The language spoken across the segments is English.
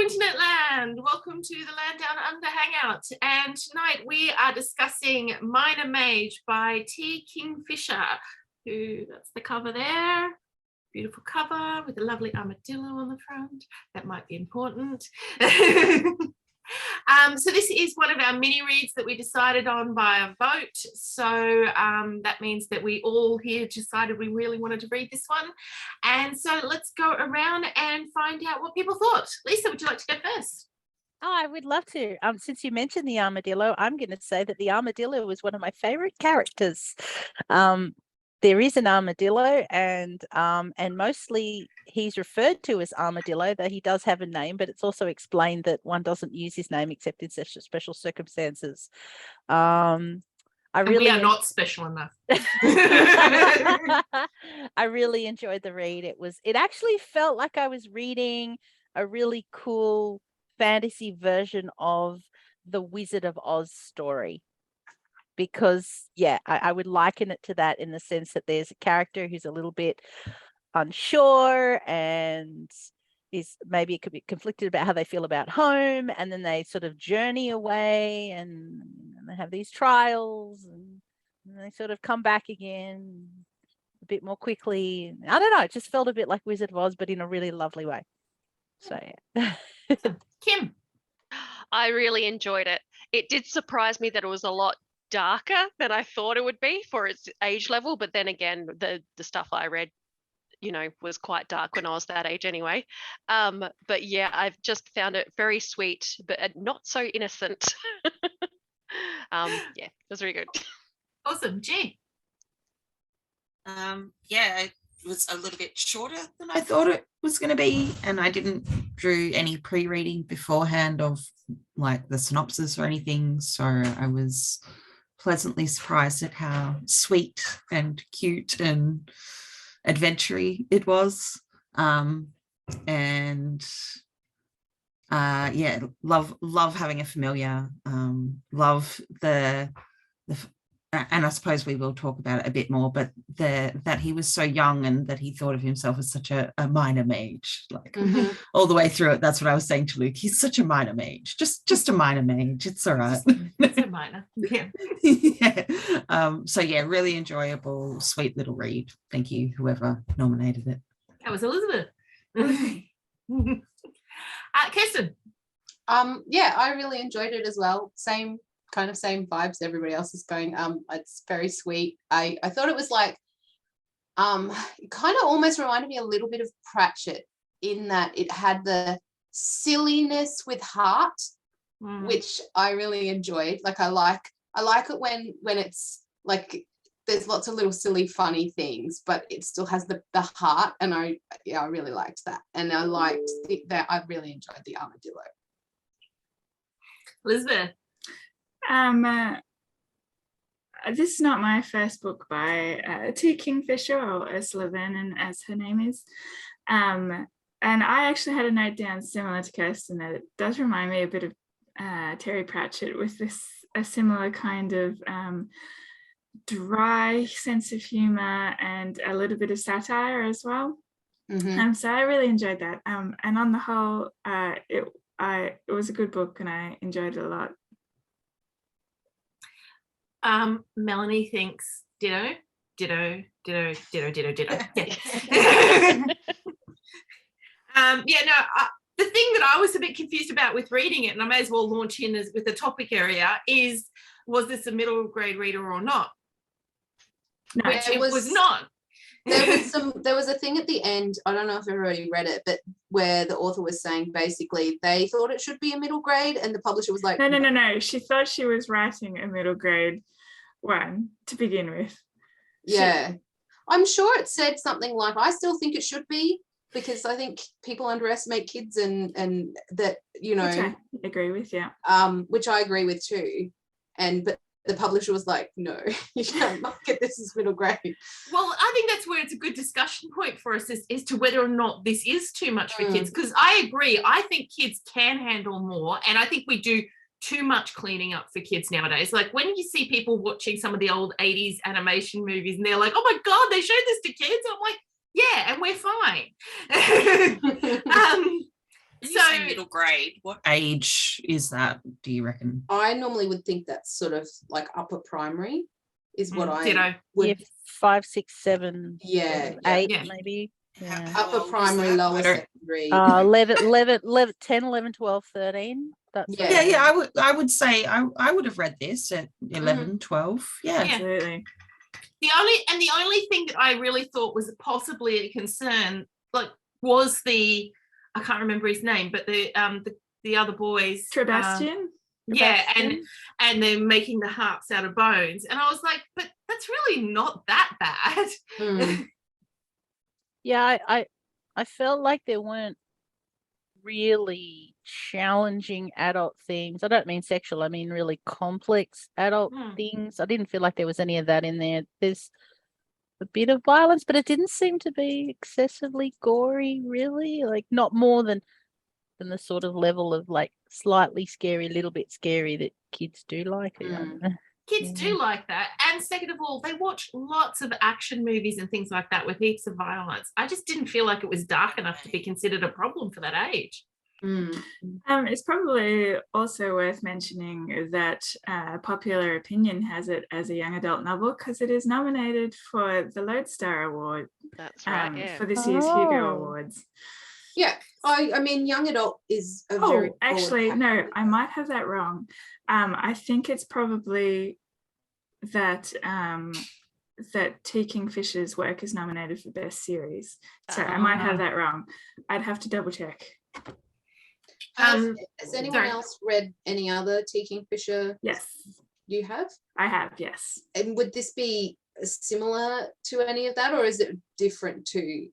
Internet land, welcome to the Land Down Under Hangout, and tonight we are discussing Minor Mage by Kingfisher, who, that's the cover there, beautiful cover with a lovely armadillo on the front, that might be important. So this is one of our mini reads that we decided on by a vote, so that means that we all here decided we really wanted to read this one, and so let's go around and find out what people thought. Lisa, would you like to go first? Oh, I would love to. Since you mentioned the armadillo, I'm going to say that the armadillo was one of my favorite characters. There is an armadillo, and mostly he's referred to as Armadillo, though he does have a name, but it's also explained that one doesn't use his name except in such special circumstances. We are not special enough. I really enjoyed the read. It actually felt like I was reading a really cool fantasy version of the Wizard of Oz story. Because, yeah, I would liken it to that in the sense that there's a character who's a little bit unsure and is maybe it could be conflicted about how they feel about home, and then they sort of journey away and they have these trials and they sort of come back again a bit more quickly. I don't know, it just felt a bit like Wizard of Oz, but in a really lovely way. So, yeah. Kim? I really enjoyed it. It did surprise me that it was a lot darker than I thought it would be for its age level, but then again, the stuff I read, was quite dark when I was that age anyway. But yeah, I've just found it very sweet, but not so innocent. Yeah, it was really good. Awesome. G? Yeah, it was a little bit shorter than I thought it was going to be, and I didn't do any pre-reading beforehand of like the synopsis or anything, so I was pleasantly surprised at how sweet and cute and adventure-y it was. Yeah, love having a familiar, love the and I suppose we will talk about it a bit more, but that he was so young and that he thought of himself as such a minor mage, like all the way through it. That's what I was saying to Luke. He's such a minor mage, just a minor mage. It's all right. It's a minor. Yeah. Yeah. So yeah, really enjoyable, sweet little read. Thank you, whoever nominated it. That was Elizabeth. Kirsten? Yeah, I really enjoyed it as well. Same vibes everybody else is going. It's very sweet. I thought it was like it kind of almost reminded me a little bit of Pratchett in that it had the silliness with heart, which I really enjoyed. Like I like it when it's like there's lots of little silly funny things, but it still has the heart, and I really liked that, and I liked that. I really enjoyed the armadillo. Elizabeth? This is not my first book by Kingfisher, or Ursula Vernon as her name is, and I actually had a note down similar to Kirsten that it does remind me a bit of Terry Pratchett, with a similar kind of dry sense of humor and a little bit of satire as well. So I really enjoyed that, and on the whole it was a good book and I enjoyed it a lot. Melanie thinks ditto. Yeah. The thing that I was a bit confused about with reading it, and I may as well launch in with the topic area, was this a middle grade reader or not? No, which it was not. There was a thing at the end, I don't know if you've already read it, but where the author was saying basically they thought it should be a middle grade, and the publisher was like, no, she thought she was writing a middle grade one to begin with. Yeah, I'm sure it said something like, I still think it should be, because I think people underestimate kids, and that, which I agree with, yeah. Which I agree with too, but the publisher was like, no, you can't market this as middle grade. Well, I think that's where it's a good discussion point for us as to whether or not this is too much for kids, because I agree. I think kids can handle more, and I think we do too much cleaning up for kids nowadays. Like when you see people watching some of the old 80s animation movies and they're like, oh my God, they showed this to kids. I'm like, yeah, and we're fine. Have you seen middle grade? What age is that, do you reckon? I normally would think that's sort of like upper primary is what I Ditto. would. Yeah, 5, 6, 7, Yeah, 8 yeah. maybe. How- Yeah. how upper old is primary, that? I lower don't- secondary. 11, 10, 11, 12, 13. That's Yeah. Yeah, I would say I would have read this at 11, 12. Yeah. Yeah. Absolutely. The only thing that I really thought was possibly a concern, like, was I can't remember his name, but the other boys. Trebastian. Yeah, Sebastian. and they're making the hearts out of bones. And I was like, but that's really not that bad. Mm. Yeah, I felt like there weren't really challenging adult themes. I don't mean sexual, I mean really complex adult things. I didn't feel like there was any of that in there. There's a bit of violence, but it didn't seem to be excessively gory, really. Like not more than the sort of level of like slightly scary, little bit scary that kids do like. I don't know. Kids do like that. And second of all, they watch lots of action movies and things like that with heaps of violence. I just didn't feel like it was dark enough to be considered a problem for that age. It's probably also worth mentioning that Popular Opinion has it as a young adult novel because it is nominated for the Lodestar Award. That's right. Yeah. For this year's Hugo Oh. Awards. Yeah, I mean, young adult is a very Oh, actually, no, I might have that wrong. I think it's probably that that T. Kingfisher's work is nominated for Best Series. So I might have that wrong. I'd have to double check. Has anyone sorry. else read any other T. Kingfisher? Yes, You have? I have, yes. And would this be similar to any of that, or is it different to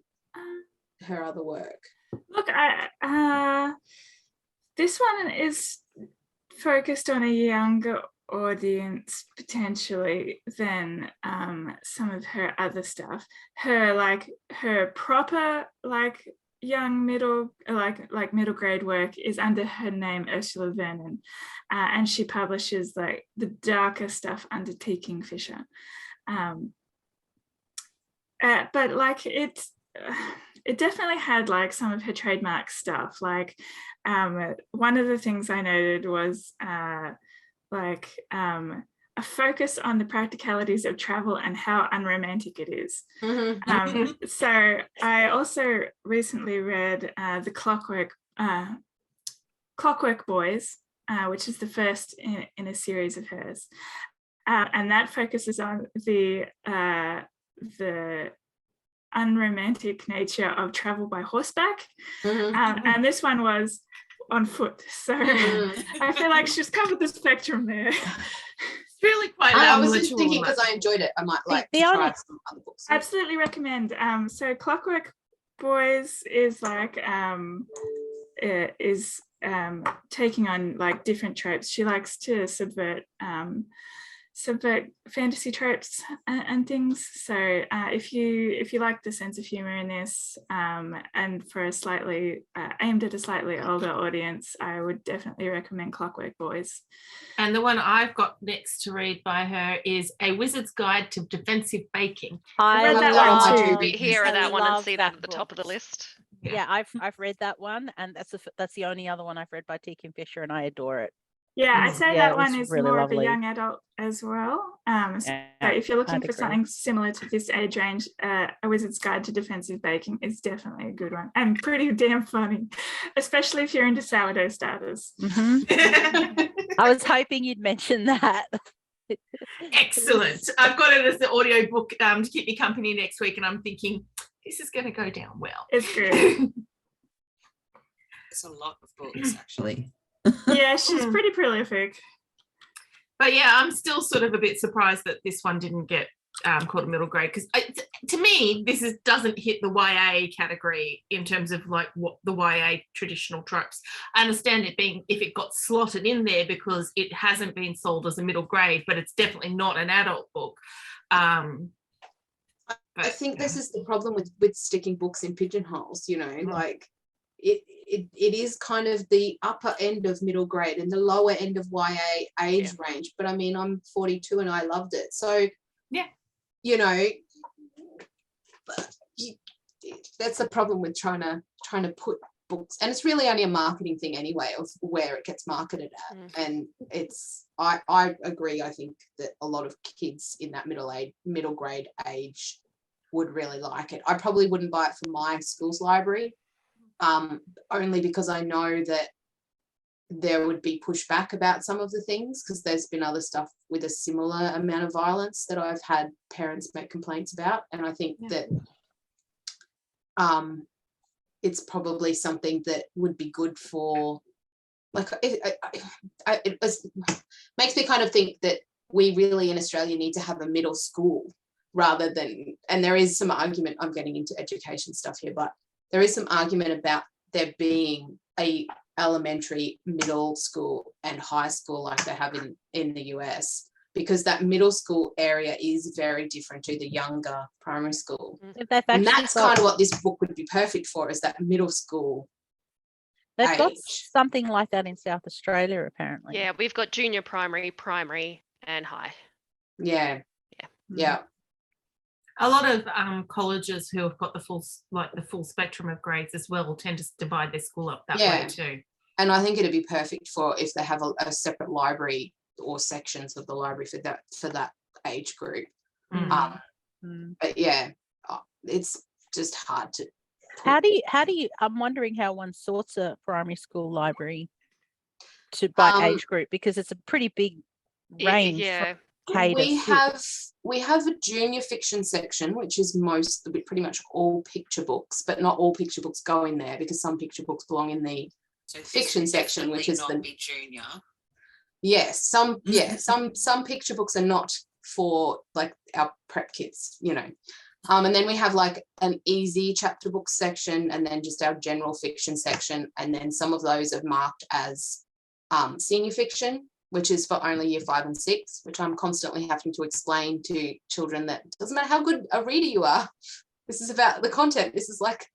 her other work? Look, this one is focused on a younger audience potentially than some of her other stuff. Her proper young middle middle grade work is under her name Ursula Vernon, and she publishes like the darker stuff under T. Kingfisher. But like it definitely had like some of her trademark stuff. Like one of the things I noted was a focus on the practicalities of travel and how unromantic it is. So I also recently read the Clockwork Boys, which is the first in a series of hers, and that focuses on the unromantic nature of travel by horseback, and this one was on foot. So I feel like she's covered the spectrum there. It's really quite I was just mature. thinking because I enjoyed it, I might like The to only- try some other books. Absolutely recommend. So Clockwork Boys is taking on like different tropes. She likes to subvert fantasy tropes and things. So if you like the sense of humor in this, and for a slightly aimed at a slightly older audience, I would definitely recommend Clockwork Boys. And the one I've got next to read by her is A Wizard's Guide to Defensive Baking. I read that love- one too. We hear I that one and love see that at the top of the book. list. Yeah, I've read that one, and that's the only other one I've read by T. Kingfisher, and I adore it. Yeah, I'd say Yeah, that it was one is really more lovely. of a young adult as well. So Yeah, if you're looking I'd for agree. something similar to this age range, A Wizard's Guide to Defensive Baking is definitely a good one and pretty damn funny, especially if you're into sourdough starters. I was hoping you'd mention that. Excellent. I've got it as the audio book to keep me company next week, and I'm thinking this is going to go down well. It's good. It's a lot of books, actually. Yeah, she's pretty prolific. But yeah, I'm still sort of a bit surprised that this one didn't get called a middle grade, because to me this doesn't hit the YA category in terms of like what the YA traditional tropes. I understand it being, if it got slotted in there because it hasn't been sold as a middle grade, but it's definitely not an adult book. I think this is the problem with sticking books in pigeonholes, you know, like it is kind of the upper end of middle grade and the lower end of YA age range. But I mean, I'm 42 and I loved it. So, yeah, you know, that's the problem with trying to put books, and it's really only a marketing thing anyway of where it gets marketed at. And it's I agree. I think that a lot of kids in that middle grade age would really like it. I probably wouldn't buy it for my school's library, only because I know that there would be pushback about some of the things, because there's been other stuff with a similar amount of violence that I've had parents make complaints about. And I think that it's probably something that would be good for, like, it makes me kind of think that we really in Australia need to have a middle school rather than, and there is some argument, I'm getting into education stuff here, but there is some argument about there being a elementary, middle school and high school like they have in the US, because that middle school area is very different to the younger primary school. And that's kind of what this book would be perfect for, is that middle school They've age. got something like that in South Australia, apparently. Yeah, we've got junior primary, and high. Yeah. Yeah. Yeah. A lot of colleges who have got the full spectrum of grades as well tend to divide their school up that way too. And I think it'd be perfect for if they have a separate library or sections of the library for that age group. But yeah, it's just hard to. How do you? I'm wondering how one sorts a primary school library by age group, because it's a pretty big range. Yeah. We have a junior fiction section, which is pretty much all picture books, but not all picture books go in there, because some picture books belong in the fiction section, which is the junior. Yes, some picture books are not for like our prep kids, you know. And then we have like an easy chapter book section, and then just our general fiction section, and then some of those are marked as senior fiction, which is for only year 5 and 6, which I'm constantly having to explain to children that it doesn't matter how good a reader you are. This is about the content. This is like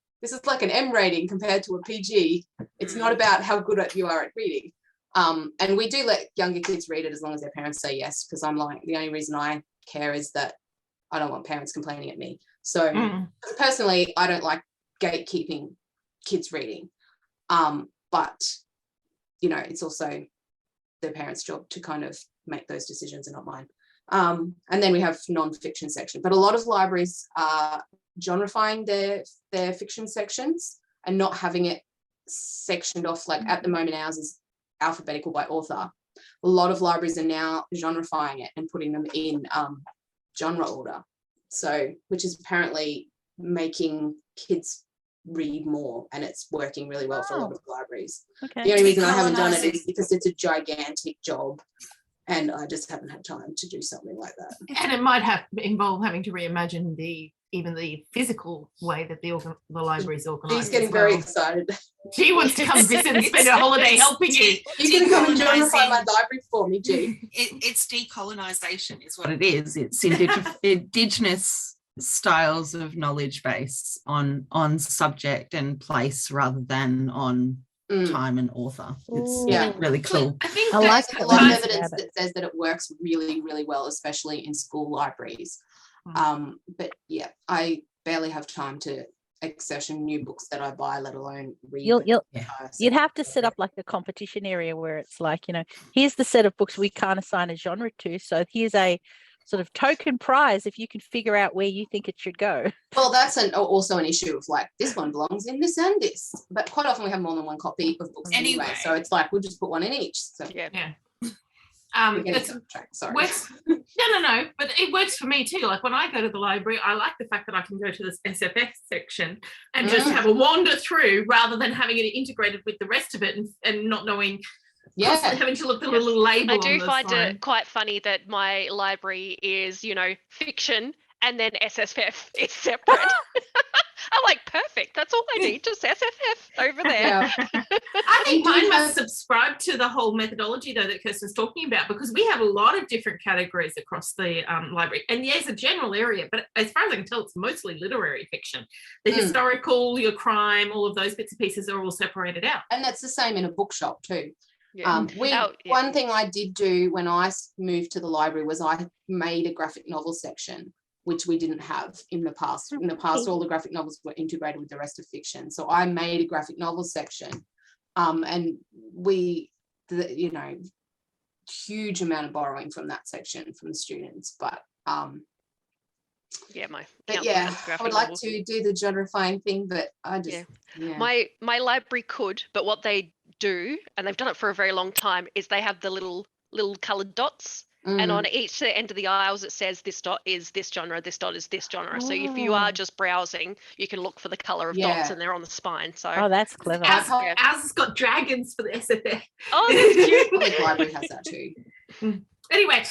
an M rating compared to a PG. It's not about how good you are at reading. And we do let younger kids read it as long as their parents say yes, because I'm like, the only reason I care is that I don't want parents complaining at me. So personally, I don't like gatekeeping kids reading. But, you know, it's also the parents' job to kind of make those decisions and not mine. And then we have non-fiction section, but a lot of libraries are genrifying their fiction sections and not having it sectioned off. Like at the moment, ours is alphabetical by author. A lot of libraries are now genrifying it and putting them in genre order. So, which is apparently making kids read more, and it's working really well for a lot of libraries. Okay. The only reason I haven't done it is because it's a gigantic job, and I just haven't had time to do something like that. And it might involve having to reimagine even the physical way that the library is organised. She's getting very excited. She wants to come visit and spend a holiday helping you. You can come and gentrify my library for me, G. It's decolonisation is what it is. It's Indigenous styles of knowledge base on subject and place rather than on time and author. It's really cool. I think there's a lot of evidence that says that it works really, really well, especially in school libraries. But yeah, I barely have time to accession new books that I buy, let alone read. You'd have to set up like a competition area where it's like, you know, here's the set of books we can't assign a genre to, so here's a sort of token prize if you can figure out where you think it should go. Well, that's also an issue of like, this one belongs in this and this, but quite often we have more than one copy of books anyway, so it's like we'll just put one in each. So yeah. Sorry. No, but it works for me too. Like when I go to the library, I like the fact that I can go to this SFX section and just have a wander through rather than having it integrated with the rest of it and not knowing. Yeah, having to look at the little label. I do find it quite funny that my library is, you know, fiction and then SFF is separate. I'm like, perfect. That's all I need, just SFF over there. Yeah. I think mine must subscribe to the whole methodology though that Kirsten's talking about, because we have a lot of different categories across the library. And yeah, it's a general area, but as far as I can tell, it's mostly literary fiction. The historical, your crime, all of those bits and pieces are all separated out. And that's the same in a bookshop too. Yeah. One thing I did do when I moved to the library was I made a graphic novel section, which we didn't have in the past. In the past, all the graphic novels were integrated with the rest of fiction. So I made a graphic novel section, and huge amount of borrowing from that section from the students. But yeah, I would like to do the genrifying thing, but I just my library could, but what they do, and they've done it for a very long time, is they have the little colored dots. And on each end of the aisles, it says this dot is this genre, this dot is this genre. So if you are just browsing, you can look for the color of dots, and they're on the spine. So that's clever. Ours has got dragons for the SFF. Oh, that's cute. I think library has that too. Anyway,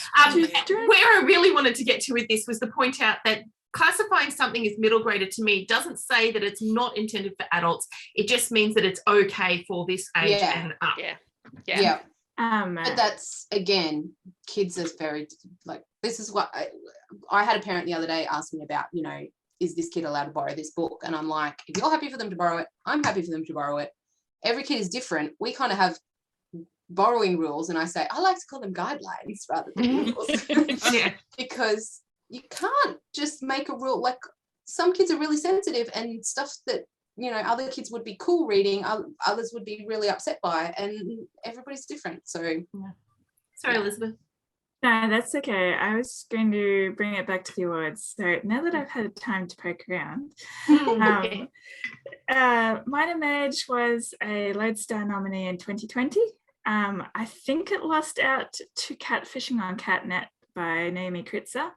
where I really wanted to get to with this was to point out that classifying something as middle grader to me doesn't say that it's not intended for adults. It just means that it's okay for this age and up. Yeah. But that's, again, kids are very, like, this is what I had a parent the other day ask me about, is this kid allowed to borrow this book? And I'm like, if you're happy for them to borrow it, I'm happy for them to borrow it. Every kid is different. We kind of have borrowing rules, and I say, I like to call them guidelines rather than rules. Because you can't just make a rule. Like, some kids are really sensitive, and stuff that other kids would be cool reading, others would be really upset by, and everybody's different. So sorry, Elizabeth. No, that's okay. I was going to bring it back to the awards. So now that I've had time to poke around, Minor Mage was a Lodestar nominee in 2020. I think it lost out to Catfishing on Catnet by Naomi Kritzer,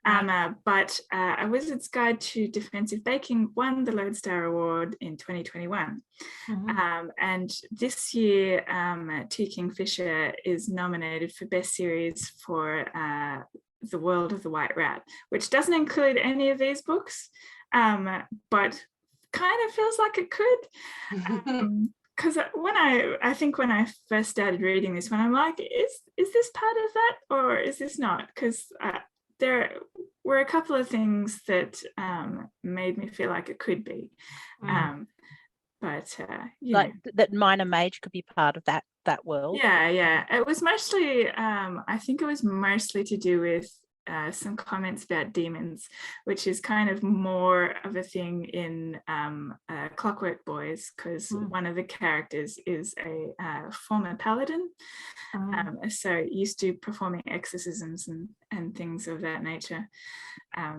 but A Wizard's Guide to Defensive Baking won the Lodestar Award in 2021. And this year, T. Kingfisher is nominated for Best Series for The World of the White Rat, which doesn't include any of these books, but kind of feels like it could. Because when I first started reading this one, I'm like, is this part of that, or is this not? Because there were a couple of things that made me feel like it could be. That Minor Mage could be part of that world. Yeah. It was mostly, I think it was mostly to do with some comments about demons, which is kind of more of a thing in Clockwork Boys, because one of the characters is a former paladin, so used to performing exorcisms and things of that nature. I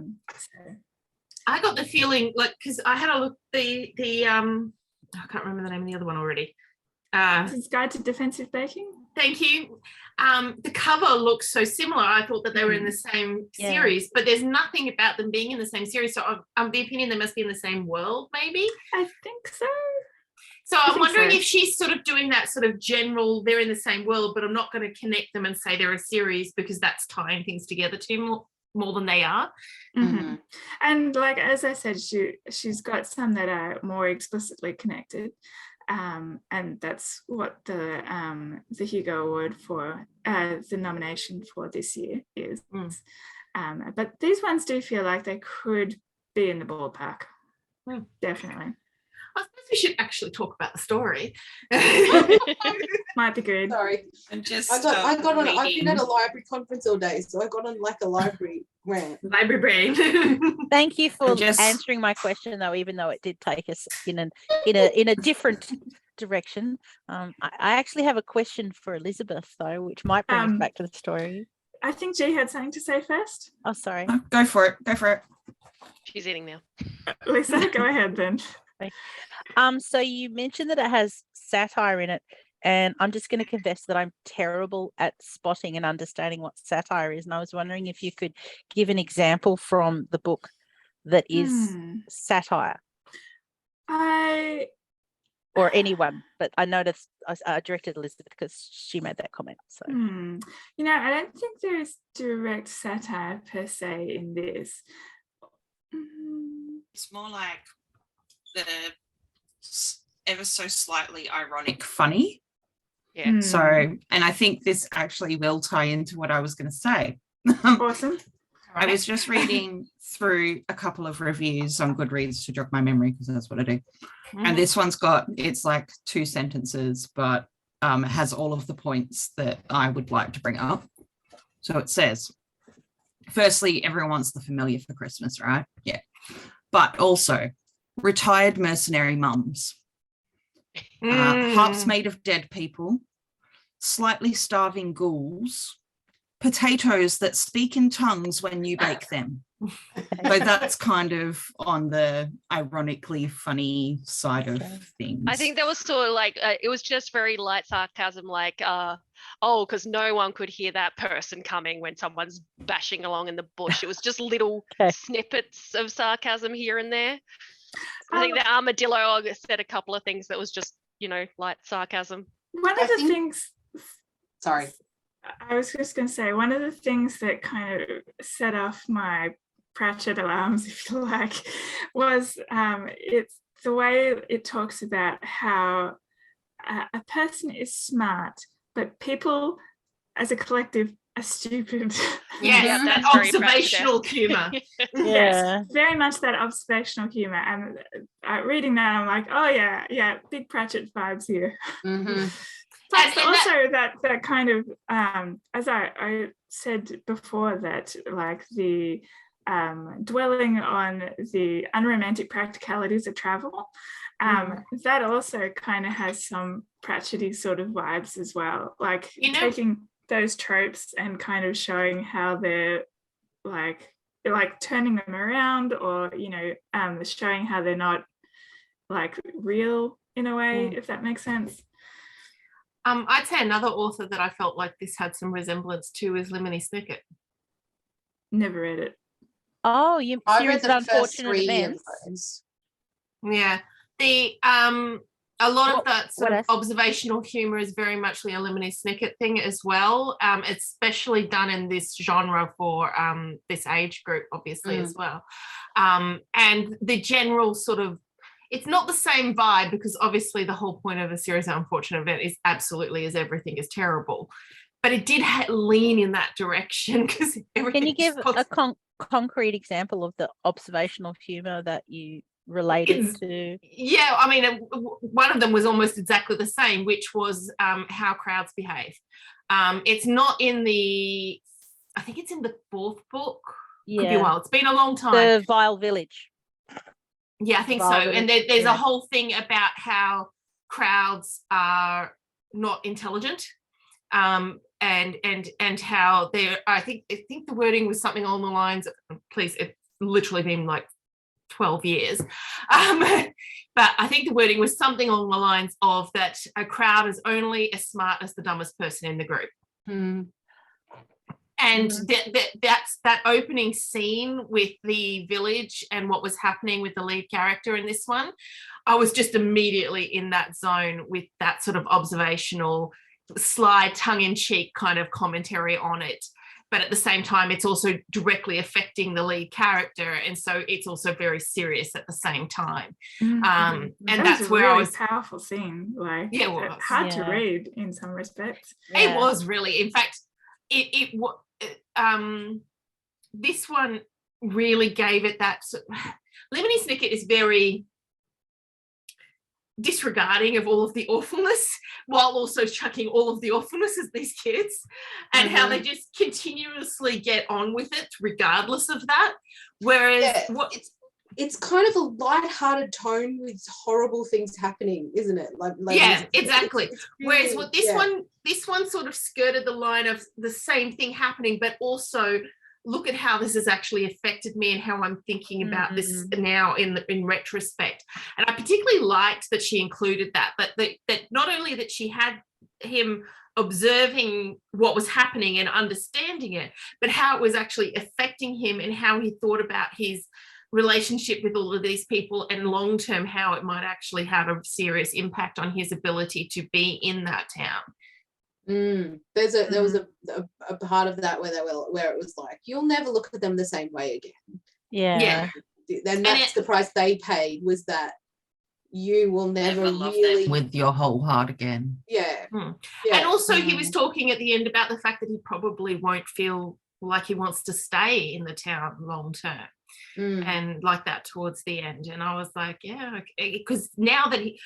got the feeling, like, because I had a look, I can't remember the name of the other one already. It's Guide to Defensive Baking. Thank you. The cover looks so similar. I thought that they were in the same series, but there's nothing about them being in the same series. So I'm the opinion they must be in the same world, maybe. I think so. So I'm wondering if she's sort of doing that sort of general, they're in the same world, but I'm not going to connect them and say they're a series, because that's tying things together too more than they are. And like, as I said, she's got some that are more explicitly connected. And that's what the Hugo Award for the nomination for this year is. But these ones do feel like they could be in the ballpark. Definitely. I suppose we should actually talk about the story. Might be good. Sorry. And just I've been at a library conference all day, so I got on like a library rant. Library brain. Thank you for answering my question, though, even though it did take us in a different direction. I actually have a question for Elizabeth, though, which might bring us back to the story. I think G had something to say first. Oh, sorry. Go for it. She's eating now. Lisa, go ahead then. So you mentioned that it has satire in it, and I'm just going to confess that I'm terrible at spotting and understanding what satire is, and I was wondering if you could give an example from the book that is satire. Or anyone, but I noticed I directed Elizabeth because she made that comment. So I don't think there is direct satire per se in this. It's more like the ever so slightly ironic funny. Yeah. So, and I think this actually will tie into what I was going to say. Awesome. I was just reading through a couple of reviews on Goodreads to jog my memory, because that's what I do. And this one's it's like 2 sentences, but it has all of the points that I would like to bring up. So it says, firstly, everyone wants the familiar for Christmas, right? Yeah. But also retired mercenary mums, harps made of dead people, slightly starving ghouls, potatoes that speak in tongues when you bake them. So that's kind of on the ironically funny side of things. I think that was sort of like, it was just very light sarcasm, like, because no one could hear that person coming when someone's bashing along in the bush. It was just little snippets of sarcasm here and there. I think the armadillo said a couple of things that was just, light sarcasm. One of the things... Sorry. I was just going to say, one of the things that kind of set off my Pratchett alarms, if you like, was it's the way it talks about how a person is smart, but people as a collective are stupid. Yes, that observational humour. Yeah. Very much that observational humour. And reading that, I'm like, oh yeah, big Pratchett vibes here. Mm-hmm. Plus also that kind of, as I said before, that like the dwelling on the unromantic practicalities of travel, that also kind of has some Pratchett-y sort of vibes as well. Like taking those tropes and kind of showing how they're like turning them around, or showing how they're not like real in a way, if that makes sense. I'd say another author that I felt like this had some resemblance to is Lemony Snicket. Never read it. Oh, you I series read of the first unfortunate 3 events. of those. Yeah. The a lot of that sort of else? observational humor is very much the Lemony Snicket thing as well, especially done in this genre for this age group, obviously, as well. And the general sort of, it's not the same vibe, because obviously the whole point of a series of unfortunate event is absolutely as everything is terrible, but it did lean in that direction, because everything. Can you give a concrete example of the observational humor that you related to? Yeah, I mean, one of them was almost exactly the same, which was how crowds behave. It's not in the, I think it's in the 4th book. Yeah. Could be a while. It's been a long time. The Vile Village. Yeah, I think so. And there's a whole thing about how crowds are not intelligent, and how they're. I think the wording was something along the lines of, please, it's literally been like 12 years, but I think the wording was something along the lines of that a crowd is only as smart as the dumbest person in the group. And that's that opening scene with the village and what was happening with the lead character in this one. I was just immediately in that zone with that sort of observational, sly, tongue-in-cheek kind of commentary on it. But at the same time, it's also directly affecting the lead character. And so it's also very serious at the same time. And that's where really I was. Powerful scene. Like, yeah, it was hard to read in some respects. It was really, in fact, this one really gave it that. Lemony Snicket is very disregarding of all of the awfulness, while also chucking all of the awfulness at these kids, and how they just continuously get on with it regardless of that. Whereas it's kind of a light-hearted tone with horrible things happening, isn't it? Like yeah, exactly. It's really, whereas this one sort of skirted the line of the same thing happening, but also look at how this has actually affected me and how I'm thinking about this now in retrospect. And I particularly liked that she included that, but that not only that she had him observing what was happening and understanding it, but how it was actually affecting him and how he thought about his relationship with all of these people, and long-term how it might actually have a serious impact on his ability to be in that town. There was a part of that where it was like, you'll never look at them the same way again. Yeah. Then that's the price they paid, was that you will never really with your whole heart again. Yeah. And also he was talking at the end about the fact that he probably won't feel like he wants to stay in the town long term. And like that towards the end, and I was like, yeah, because now that he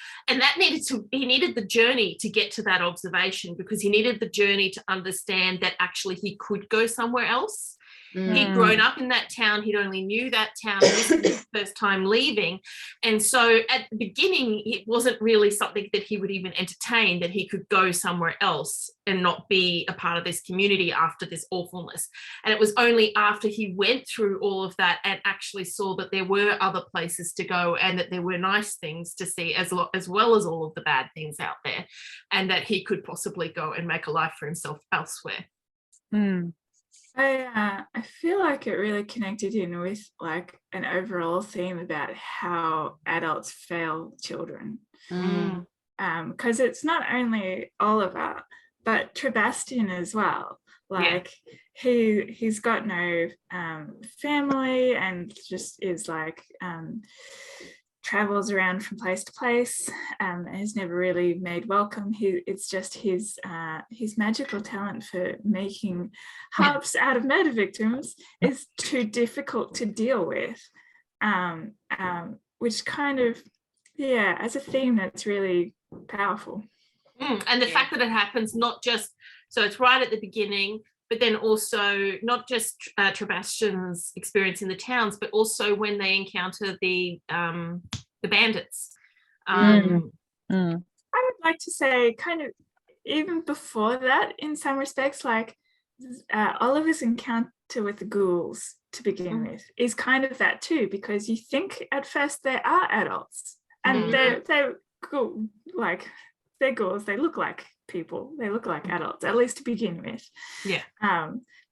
needed the journey to get to that observation, because he needed the journey to understand that actually he could go somewhere else, He'd grown up in that town. He'd only knew that town. This was his first time leaving. And so at the beginning, it wasn't really something that he would even entertain, that he could go somewhere else and not be a part of this community after this awfulness. And it was only after he went through all of that and actually saw that there were other places to go and that there were nice things to see as well as all of the bad things out there, and that he could possibly go and make a life for himself elsewhere. I feel like it really connected in with like an overall theme about how adults fail children. Because it's not only Oliver, but Trebastian as well. Like he's got no family and just is like travels around from place to place, has never really made welcome. It's just his magical talent for making harps out of murder victims is too difficult to deal with, which kind of, as a theme that's really powerful. And the fact that it happens not just, so it's right at the beginning, but then also not just Trebastian's experience in the towns, but also when they encounter the bandits. I would like to say kind of even before that, in some respects, like Oliver's encounter with the ghouls to begin with is kind of that too, because you think at first they are adults and they're cool, like they're ghouls, they look like people, they look like adults, at least to begin with,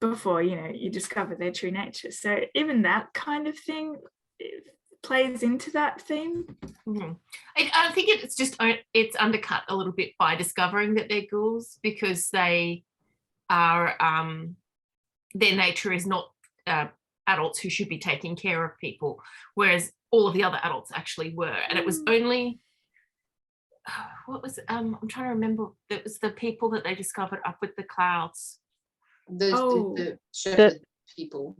before you discover their true nature. So even that kind of thing plays into that theme. I think it's undercut a little bit by discovering that they're ghouls, because they are their nature is not adults who should be taking care of people, whereas all of the other adults actually were. And it was only what was I'm trying to remember, it was the people that they discovered up with the clouds, the shepherd people,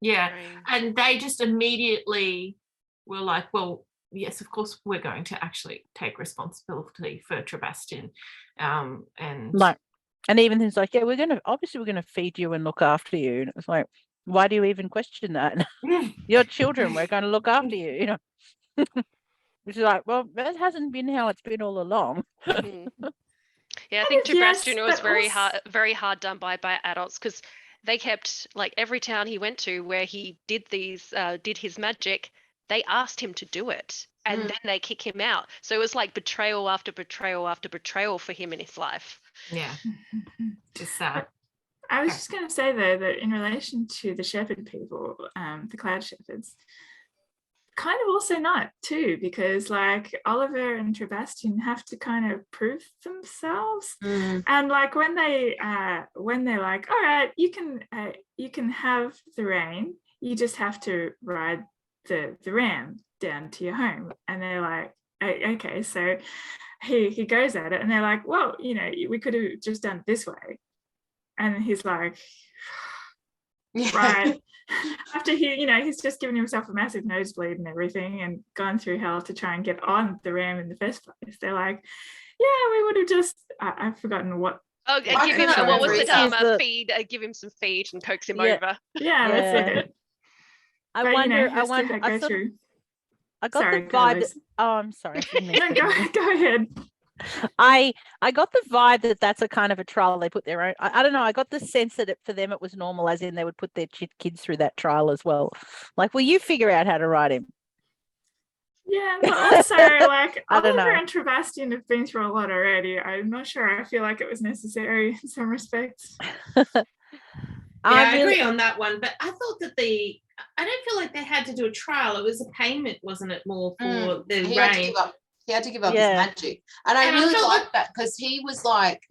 and they just immediately were like, well, yes, of course we're going to actually take responsibility for Trebastian, and even things like, we're gonna feed you and look after you, and it was like, why do you even question that? Your children, we're going to look after you, which is like, well, that hasn't been how it's been all along. I think Trebastian was very hard done by adults, because they kept, like, every town he went to where he did his magic, they asked him to do it, and then they kick him out. So it was like betrayal after betrayal after betrayal for him in his life. Just sad. I was just going to say though that in relation to the shepherd people, the cloud shepherds, kind of also not too, because like Oliver and Trebastian have to kind of prove themselves, and like when they're like, all right, you can have the rein, you just have to ride the ram down to your home, and they're like, okay, so he goes at it, and they're like, well, we could have just done it this way, and he's like, right. After he's just given himself a massive nosebleed and everything and gone through hell to try and get on the ram in the first place, they're like, we would have just, I've forgotten what. Oh, give him what was the feed? Give him some feed and coax him over. That's it. I got the vibe. I'm sorry. Go ahead. I got the vibe that that's a kind of a trial they put their own. I don't know. I got the sense that for them it was normal, as in they would put their kids through that trial as well. Like, will you figure out how to ride him? Yeah, but also like I don't know. Oliver and Trebastian have been through a lot already. I'm not sure. I feel like it was necessary in some respects. I agree on that one, but I thought that I don't feel like they had to do a trial. It was a payment, wasn't it, more for the reign? He had to give up his magic. And I really liked that, because he was like,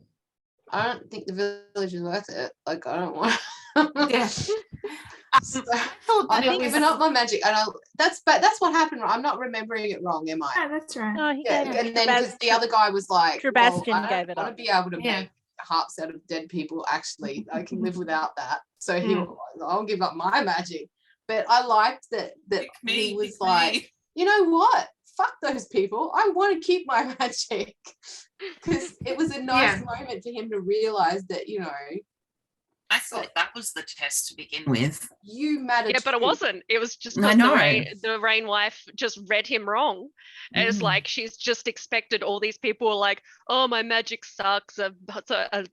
I don't think the village is worth it. Like, I don't want so I'm giving up my magic. And that's what happened. I'm not remembering it wrong, am I? Yeah, that's right. And then because the other guy was like, Trebastian gave it up. I want to be able to make harps out of dead people. Actually, I can live without that. So I'll give up my magic. But I liked that he was like, you know what? Fuck those people. I want to keep my magic. Because it was a nice moment for him to realize that, I thought that was the test to begin with. You matter. Yeah, but it too. wasn't. It was just I because know. the rain wife just read him wrong. And it's Mm. like she's just expected all these people are like, oh, my magic sucks.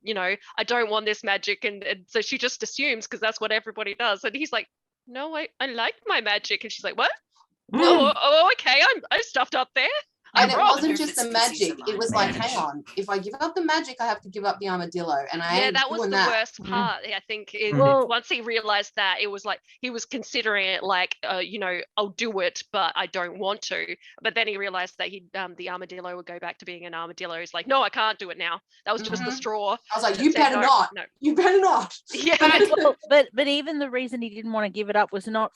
You know, I don't want this magic. And so she just assumes because that's what everybody does. And he's like, no, I like my magic. And she's like, what? Oh, okay. I'm stuffed up there. And I'm it wrong. wasn't If just it's the 'cause he's a magic. It was minor like, mage. hang on, if I give up the magic, I have to give up the armadillo. And I Yeah, ain't that was doing the that. worst part. I think Well- once he realized that, it was like he was considering it like, you know, I'll do it, but I don't want to. But then he realized that the armadillo would go back to being an armadillo. He's like, no, I can't do it now. That was just the Mhm. straw. I was like, that you said better no, not. No. You better not. Yeah. Well, but even the reason he didn't want to give it up was not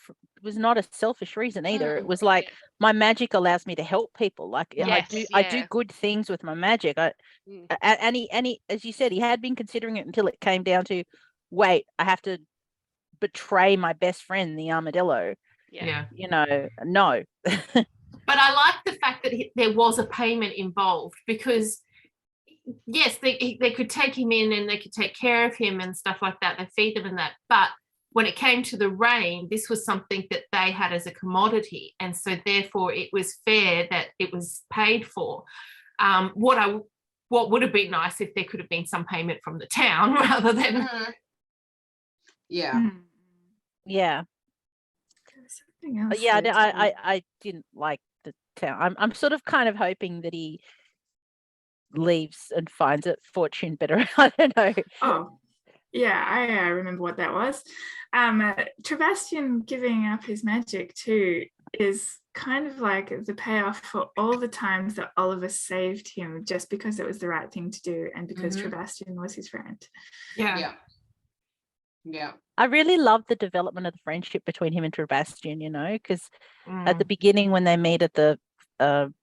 a selfish reason either. It was like, my magic allows me to help people. Like I do yeah. good things with my magic. Mm. And he, as you said, he had been considering it until it came down to, wait, I have to betray my best friend, the armadillo. Yeah. You know, no. But I like the fact that there was a payment involved, because yes, they could take him in and they could take care of him and stuff like that. They feed them and that. But when it came to the rain, this was something that they had as a commodity. And so therefore it was fair that it was paid for. What would have been nice if there could have been some payment from the town rather than. Yeah. Mm. Yeah. There was something else But yeah, there too. I didn't like the town. I'm sort of kind of hoping that he leaves and finds it fortune better. I don't know. Oh, yeah, I remember what that was. Trebastian giving up his magic too is kind of like the payoff for all the times that Oliver saved him just because it was the right thing to do and because Trebastian was his friend. Yeah. I really love the development of the friendship between him and Trebastian, you know, because at the beginning when they meet at the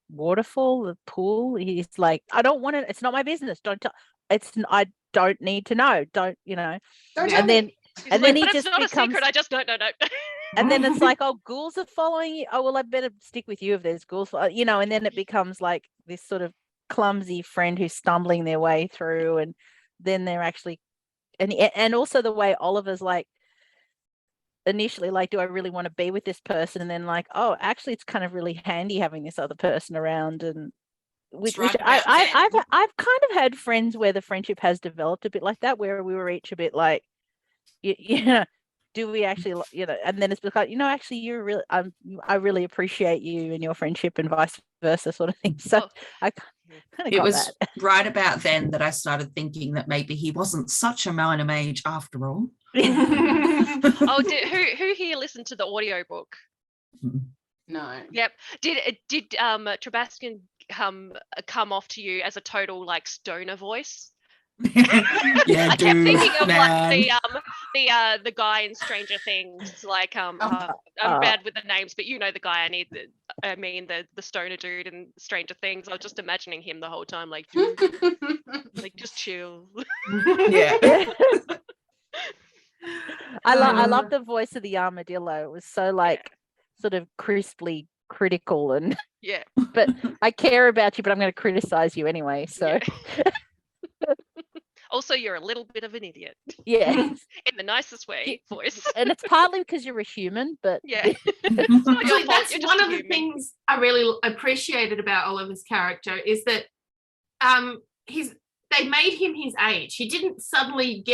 waterfall, the pool, he's like, I don't want it. It's not my business. Don't tell. I don't need to know. Don't, you know. Don't tell And me. then He's and like, then he but just it's not becomes. a secret. I just no. And then it's like, oh, ghouls are following you. Oh, well, I better stick with you if there's ghouls, you know. And then it becomes like this sort of clumsy friend who's stumbling their way through, and then they're actually, and also the way Oliver's like, initially like, do I really want to be with this person? And then like, oh, actually, it's kind of really handy having this other person around, and which right I've about kind of had friends where the friendship has developed a bit like that, where we were each a bit like, you know. Do we actually, you know, and then it's because, you know, actually you're really, I really appreciate you and your friendship and vice versa sort of thing. So I kind of It got was that. right about then that I started thinking that maybe he wasn't such a minor mage after all. Oh, who here listened to the audiobook? No. Yep. Did Trebastian come off to you as a total like stoner voice? Yeah, I kept thinking of man. like the guy in Stranger Things. Like I'm bad with the names, but you know the guy I mean the stoner dude in Stranger Things. I was just imagining him the whole time, like, dude, like just chill. Yeah. I love the voice of the armadillo. It was so like sort of crisply critical, and Yeah. but I care about you, but I'm going to criticize you anyway. So Yeah. Also, you're a little bit of an idiot. yeah. In the nicest way, voice. And it's partly because you're a human, but Yeah. Actually, that's You're just one a of the human. things I really appreciated about Oliver's character is that they made him his age. He didn't suddenly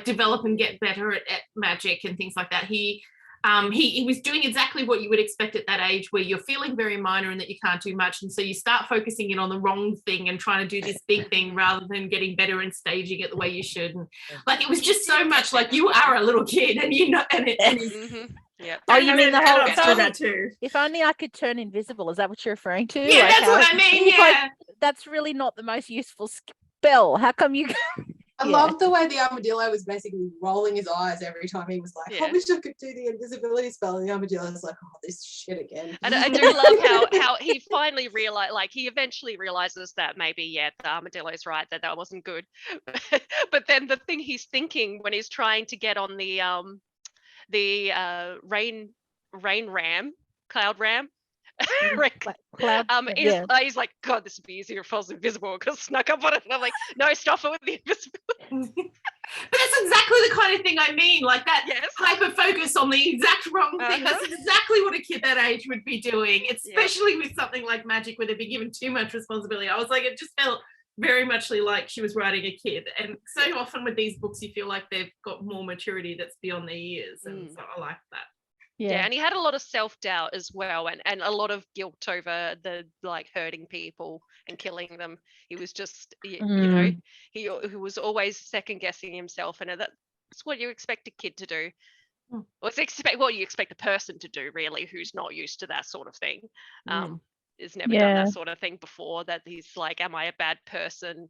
develop and get better at magic and things like that. He was doing exactly what you would expect at that age, where you're feeling very minor and that you can't do much, and so you start focusing in on the wrong thing and trying to do this big thing rather than getting better and staging it the way you should. And like, it was just so much like you are a little kid, and you know, and Yeah. oh, you mean the whole Adults do that too. if only I could turn invisible, is that what you're referring to? yeah, Like that's how- what I mean. it's like, Yeah. that's really not the most useful spell. How come you I Yeah. love the way the armadillo was basically rolling his eyes every time he was like, I Yeah. wish I could do the invisibility spell. And the armadillo's like, oh, this shit again. And I do love how he finally realized, like, he eventually realizes that maybe, the armadillo's right, that wasn't good. But then the thing he's thinking when he's trying to get on the cloud ram, cloud? he's like, God, this would be easier if I was invisible, because snuck up on it. And I'm like, no, stop it with the invisibility. But that's exactly the kind of thing I mean, like that Yes. hyper focus on the exact wrong thing. That's exactly what a kid that age would be doing, especially with something like magic where they've been given too much responsibility. I was like, it just felt very much like she was writing a kid. And so often with these books, you feel like they've got more maturity that's beyond their years. And so I like that. Yeah, and he had a lot of self-doubt as well, and a lot of guilt over the like hurting people and killing them. He was just you know, he was always second guessing himself, and that's what you expect a kid to do. Or what you expect a person to do, really, who's not used to that sort of thing. Has never done that sort of thing before, that he's like, am I a bad person?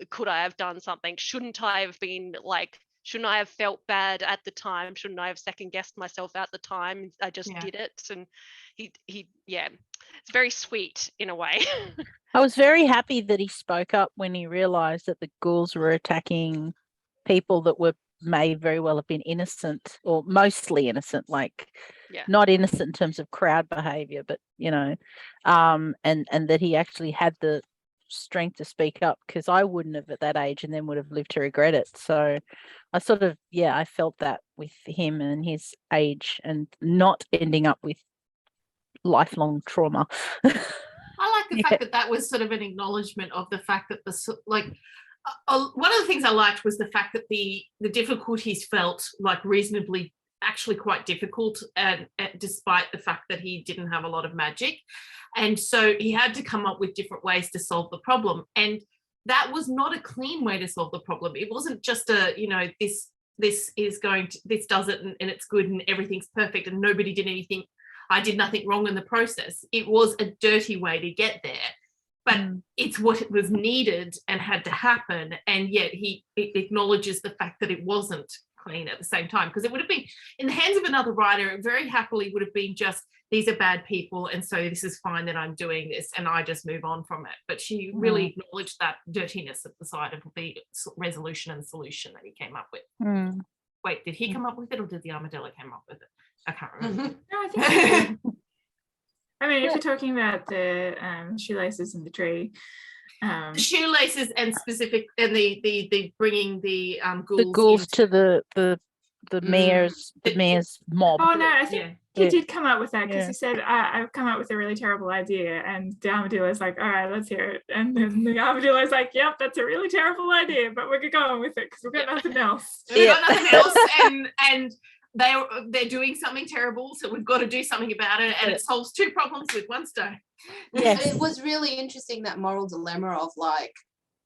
Could I have done something? Shouldn't I have been like, shouldn't I have felt bad at the time? Shouldn't I have second guessed myself at the time? I just did it. And he it's very sweet in a way. I was very happy that he spoke up when he realized that the ghouls were attacking people that may very well have been innocent, or mostly innocent, like not innocent in terms of crowd behavior, but and that he actually had the strength to speak up, because I wouldn't have at that age, and then would have lived to regret it. So I sort of I felt that with him and his age, and not ending up with lifelong trauma. I like the fact that was sort of an acknowledgement of the fact that one of the things I liked was the fact that the difficulties felt like reasonably actually quite difficult, and despite the fact that he didn't have a lot of magic. And so he had to come up with different ways to solve the problem. And that was not a clean way to solve the problem. It wasn't just this does it and it's good and everything's perfect and nobody did anything. I did nothing wrong in the process. It was a dirty way to get there, but it's what was needed and had to happen. And yet he acknowledges the fact that it wasn't clean at the same time, because it would have been in the hands of another writer, it very happily would have been just, these are bad people, and so this is fine that I'm doing this, and I just move on from it. But she really acknowledged that dirtiness at the side of the resolution and solution that he came up with. Wait, did he come up with it, or did the armadillo come up with it? I can't remember. No, I think I mean, if you're talking about the shoelaces in the tree, shoelaces and specific, and the bringing the ghouls, to the mayor's mob. Oh no, I think he did come up with that, because he said, I've come up with a really terrible idea, and the armadillo's like, all right, let's hear it. And then the armadillo's like, yep, that's a really terrible idea, but we're going with it because we've got nothing else. We've got nothing else, and they're doing something terrible, so we've got to do something about it, and it solves two problems with one stone. Yes. It was really interesting, that moral dilemma of like,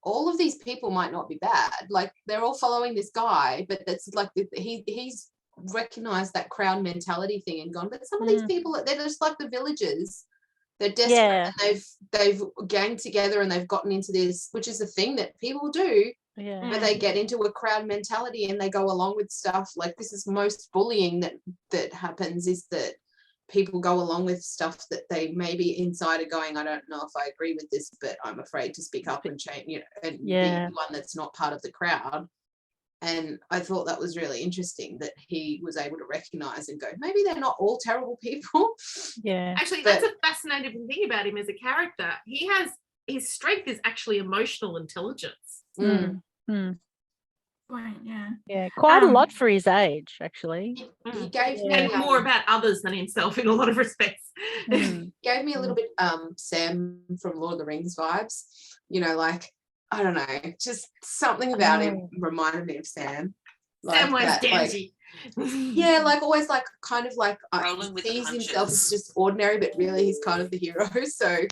all of these people might not be bad, like they're all following this guy, but that's like he's recognized that crowd mentality thing and gone, but some of these people, they're just like the villagers, they're desperate, and they've ganged together and they've gotten into this, which is a thing that people do, where they get into a crowd mentality and they go along with stuff. Like, this is most bullying that happens, is that people go along with stuff that they maybe inside are going, I don't know if I agree with this, but I'm afraid to speak up and change, and be one that's not part of the crowd. And I thought that was really interesting, that he was able to recognize and go, maybe they're not all terrible people. Actually, that's a fascinating thing about him as a character. His strength is actually emotional intelligence. Quite a lot for his age, actually. He gave me and more about others than himself in a lot of respects. Gave me a little bit Sam from Lord of the Rings vibes, like, I don't know, just something about him reminded me of Sam. Like Samwise Gamgee. Like always, like kind of like sees himself as just ordinary, but really he's kind of the hero. So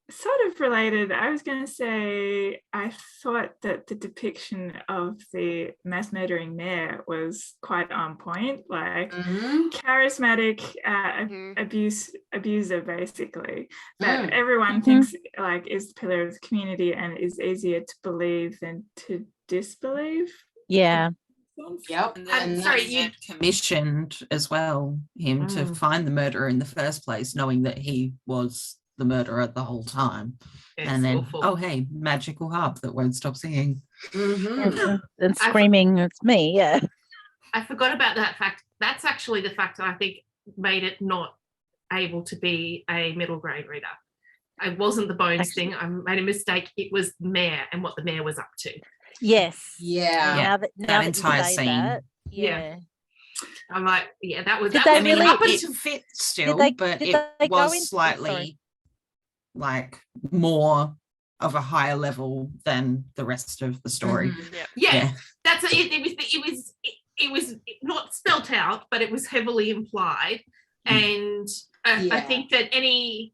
sort of related, I was going to say, I thought that the depiction of the mass murdering mayor was quite on point, like charismatic abuser, basically, that everyone thinks like is the pillar of the community and is easier to believe than to disbelieve. Yep. And you commissioned as well him to find the murderer in the first place, knowing that he was the murderer the whole time. And then awful. Hey, magical harp that won't stop singing. And screaming, it's me. I forgot about that fact. That's actually the fact that I think made it not able to be a middle grade reader, It wasn't the bones Actually- thing. I made a mistake. It was the mayor and what the mayor was up to. Yes. Yeah. Now that you entire say scene. that, Yeah. yeah. I'm like, yeah, that was. Did That they was really- up It until fit still, they- but did it they go was into- slightly sorry. like more of a higher level than the rest of the story. Mhm. yeah. That's it. It was not spelt out, but it was heavily implied, and I Yeah. think that if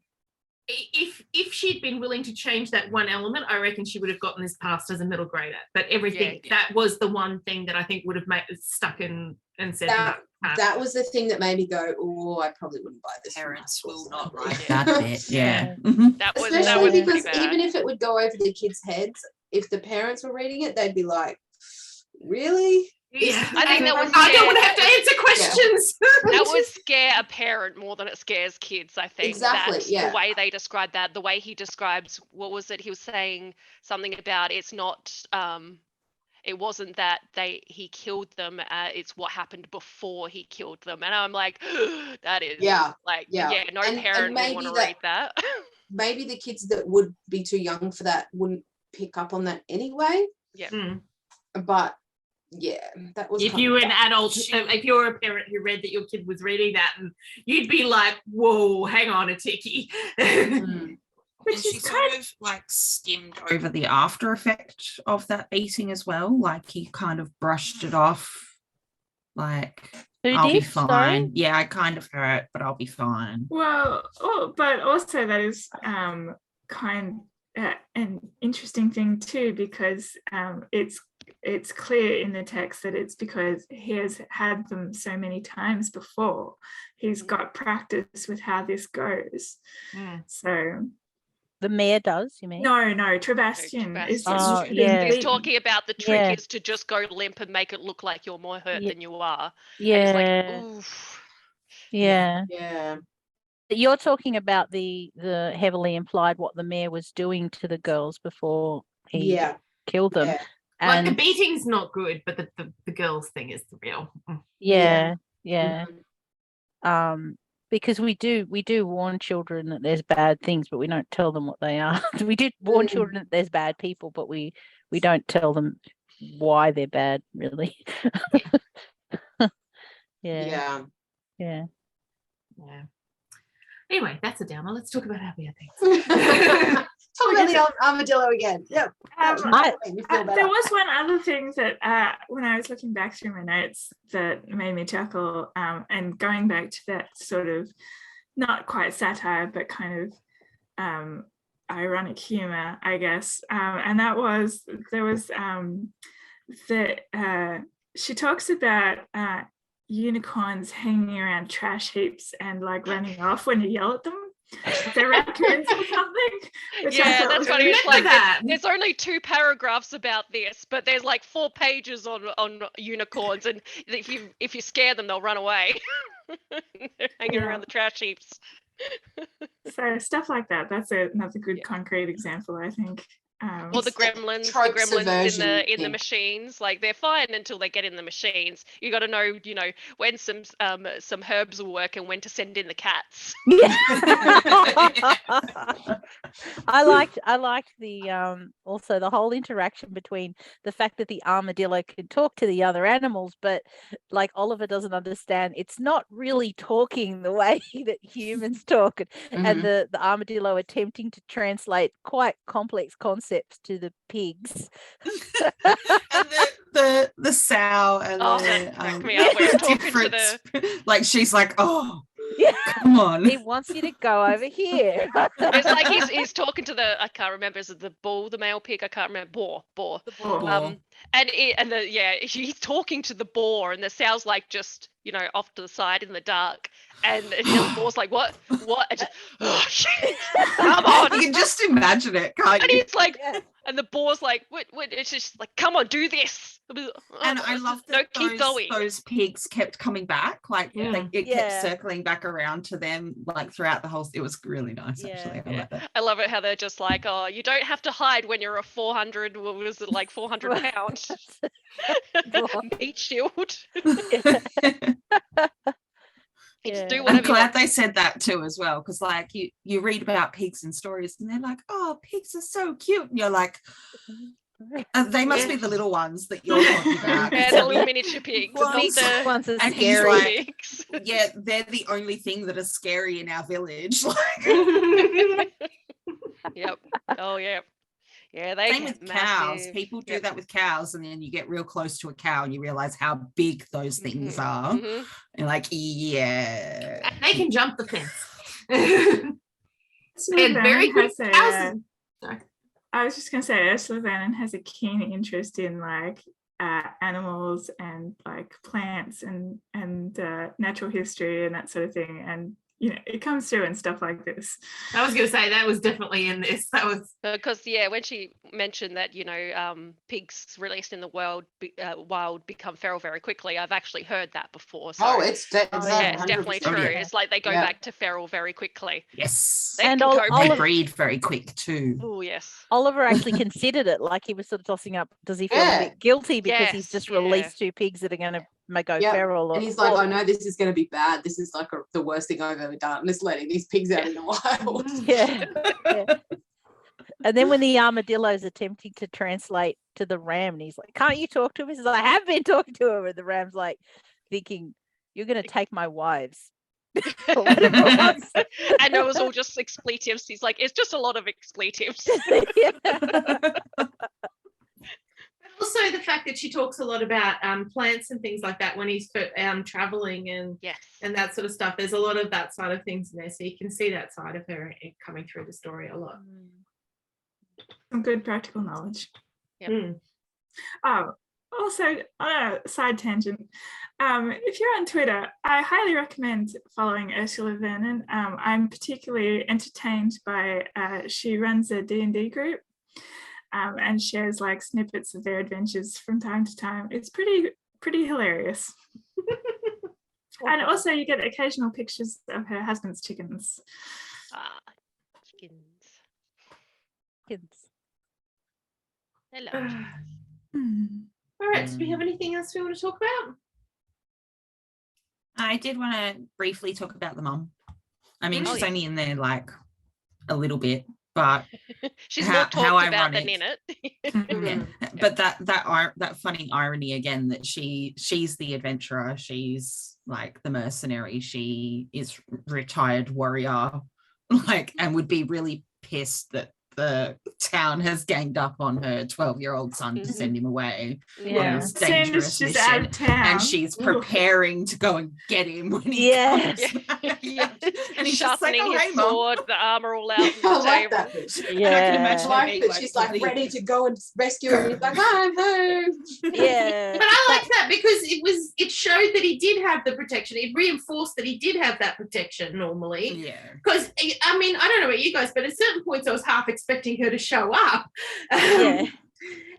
she'd been willing to change that one element, I reckon she would have gotten this passed as a middle grader. But everything that was the one thing that I think would have made it stuck and said That was the thing that made me go, oh, I probably wouldn't buy this. Parents from will High School. not like it. That bit, yeah. That was Especially pretty because bad. even if it would go over the kids' heads, if the parents were reading it, they'd be like, really? Yeah, I think that was I don't want to have to answer questions. that would scare a parent more than it scares kids, I think. Exactly, That's yeah. the way they describe that, the way he describes, what was it? He was saying something about it's not, it wasn't that he killed them, it's what happened before he killed them. And I'm like, that is Yeah, like, yeah. no And parent would maybe want to that- read that. Maybe the kids that would be too young for that wouldn't pick up on that anyway. Mm. But yeah, that was If kind you of were an bad. adult, if you're a parent who read that your kid was reading that, and you'd be like, whoa, hang on a ticky. Mm. Which And she is sort of like skimmed over the after effect of that beating as well. Like he kind of brushed it off. Like, Who I'll be did? fine. Sorry? Yeah, I kind of hurt, but I'll be fine. Well, but also that is an interesting thing too, because it's clear in the text that it's because he has had them so many times before. He's got practice with how this goes. Mm. So The mayor does, you mean? no, Trebastian is Oh, been yeah. He's beaten. talking about the trick Yeah. is to just go limp and make it look like you're more hurt Yeah. than you are. And Yeah. it's like, oof. Yeah. Yeah. You're talking about the heavily implied what the mayor was doing to the girls before he Yeah. killed them. Yeah. Like the And beating's not good, but the girls thing is the real. yeah. Mhm. Because we do warn children that there's bad things, but we don't tell them what they are. We did warn Mm. children that there's bad people, but we don't tell them why they're bad, really. Yeah. Yeah. Anyway, that's a downer. Let's talk about happier things. Talk about the armadillo again. Yep. I- Made me feel There better. was one other thing that when I was looking back through my notes that made me chuckle, and going back to that sort of not quite satire, but kind of ironic humor, I guess. And that was, there was she talks about unicorns hanging around trash heaps and like running off when you yell at them. They're raccoons or something. which I Yeah, thought that's was funny. really It's Remember like that. there's only 2 paragraphs about this, but there's like 4 pages on unicorns, and if you scare them, they'll run away. They're hanging Yeah. around the trash heaps. So stuff like that. That's another good concrete example, I think. Or the It's that gremlins, trope in the subversion machines, like they're fine until they get in the machines. You got to know, when some herbs will work and when to send in the cats. Yeah. I liked the also the whole interaction between the fact that the armadillo can talk to the other animals, but like Oliver doesn't understand, it's not really talking the way that humans talk, and the armadillo attempting to translate quite complex concepts to the pigs. And the sow and Oh, the that cracked me up when you're talking to difference. Like she's like, oh, Yeah. come on. He wants you to go over here. It's like he's talking to I can't remember, is it the bull, the male pig? I can't remember. Boar. Boar. He's talking to the boar, and the sow's like just off to the side in the dark, and the boar's like, what? And just, oh, shit, come on! You can just imagine it, can't And you? he's like, Yeah. and the boar's like, what? It's just like, come on, do this. And I love that keep going. those pigs kept coming back. Like Yeah. it Yeah. kept circling back around to them like throughout the whole. It was really nice, Yeah. actually. I Yeah. like that. I love it how they're just like, oh, you don't have to hide when you're a 400, what was it, like 400 pound meat shield. It's Yeah. do I'm whatever you glad want. they said that too as well, because like you read about pigs in stories and they're like, oh, pigs are so cute, and you're like, they must be the little ones that you're talking about. Yeah, the little miniature pigs, The not big the ones are And he's scary. like, pigs. yeah, they're the only thing that are scary in our village. Like, Yep. Oh, yeah. Yeah, they same get with cows. massive. People do Yep. that with cows, and then you get real close to a cow and you realize how big those things are. Mhm. And like, yeah. And they can jump the fence. Ursula And very Vernon good has a, cows. Sorry. I was just going to say, Ursula Vernon has a keen interest in like animals and like plants and natural history and that sort of thing. And you know, it comes through in stuff like this. I was going to say that was definitely in this. That was Because when she mentioned that pigs released in the wild become feral very quickly, I've actually heard that before. So Oh, it's yeah, it's definitely 100%. true. yeah. It's like they go Yeah. back to feral very quickly. Yes. They And can cope They with- breed very quick too. Oh yes. Oliver actually considered it, like he was sort of tossing up, does he feel a Yeah. bit guilty because he's Yes, just yeah. released 2 pigs that are going to go Yep. feral? And he's like, I know this is going to be bad. This is like the worst thing I've ever done. Just letting these pigs out in the wild. Yeah. Yeah. And then when the armadillo's attempting to translate to the ram, and he's like, can't you talk to him? He says, I have been talking to him. And the ram's like thinking, you're going to take my wives. Or whatever it was. And it was all just expletives. He's like, it's just a lot of expletives. Yeah. also the fact that she talks a lot about plants and things like that when he's traveling and Yes. that sort of stuff. There's a lot of that side of things in there, so you can see that side of her coming through the story a lot. Some good practical knowledge. Yep. Mm. Oh, also on a side tangent, if you're on Twitter, I highly recommend following Ursula Vernon. I'm particularly entertained by she runs a D&D group and shares like snippets of their adventures from time to time. It's pretty hilarious. And also you get occasional pictures of her husband's chickens. Chickens. Kids. Hello. All right, do we have anything else we want to talk about? I did want to briefly talk about the mum. I mean, Oh, she's yeah. only in there like a little bit, but She's how- more how talked about than ironic. in it. yeah. But that funny irony again that she's the adventurer, she's like the mercenary, she is retired warrior, like, and would be really pissed that the town has ganged up on her 12-year-old son to send him away on Yeah. this As soon as dangerous she's out mission, of town. and she's preparing to go and get him when he Yeah. comes back. Yeah. And he's just like, Sharpening oh, his hey, Mum. sword, the armor all out on I the like table. that bit. And I can Yeah. imagine I her like being that she's like bloody- ready to go and rescue him. He's like, I'm home. Yeah. But I like that because it showed that he did have the protection. It reinforced that he did have that protection normally. Yeah. Because I mean, I don't know about you guys, but at certain points I was half expecting her to show up. Yeah.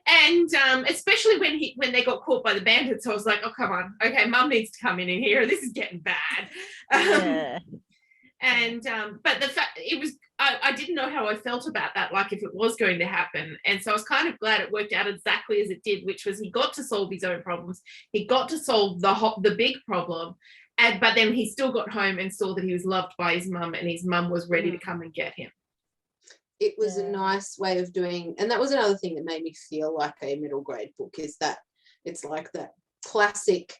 And especially when they got caught by the bandits, I was like, oh, come on. Okay, Mum needs to come in here. This is getting bad. Yeah. And but the fact I didn't know how I felt about that, like if it was going to happen. And so I was kind of glad it worked out exactly as it did, which was he got to solve his own problems. He got to solve the big problem. But then he still got home and saw that he was loved by his mum, and his mum was ready to come and get him. It was a Yeah. nice way of doing, and that was another thing that made me feel like a middle grade book, is that it's like that classic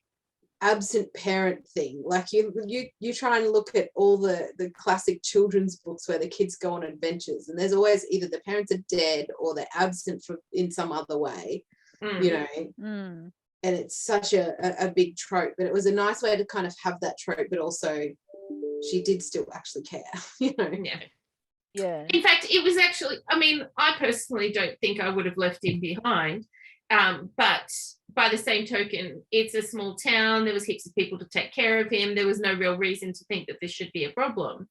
absent parent thing. Like you try and look at all the classic children's books where the kids go on adventures, and there's always either the parents are dead or they're absent in some other way, you know. Mm. And it's such a big trope, but it was a nice way to kind of have that trope, but also she did still actually care, you know. Yeah. Yeah. In fact, it was actually, I mean, I personally don't think I would have left him behind. But by the same token, it's a small town. There was heaps of people to take care of him. There was no real reason to think that this should be a problem,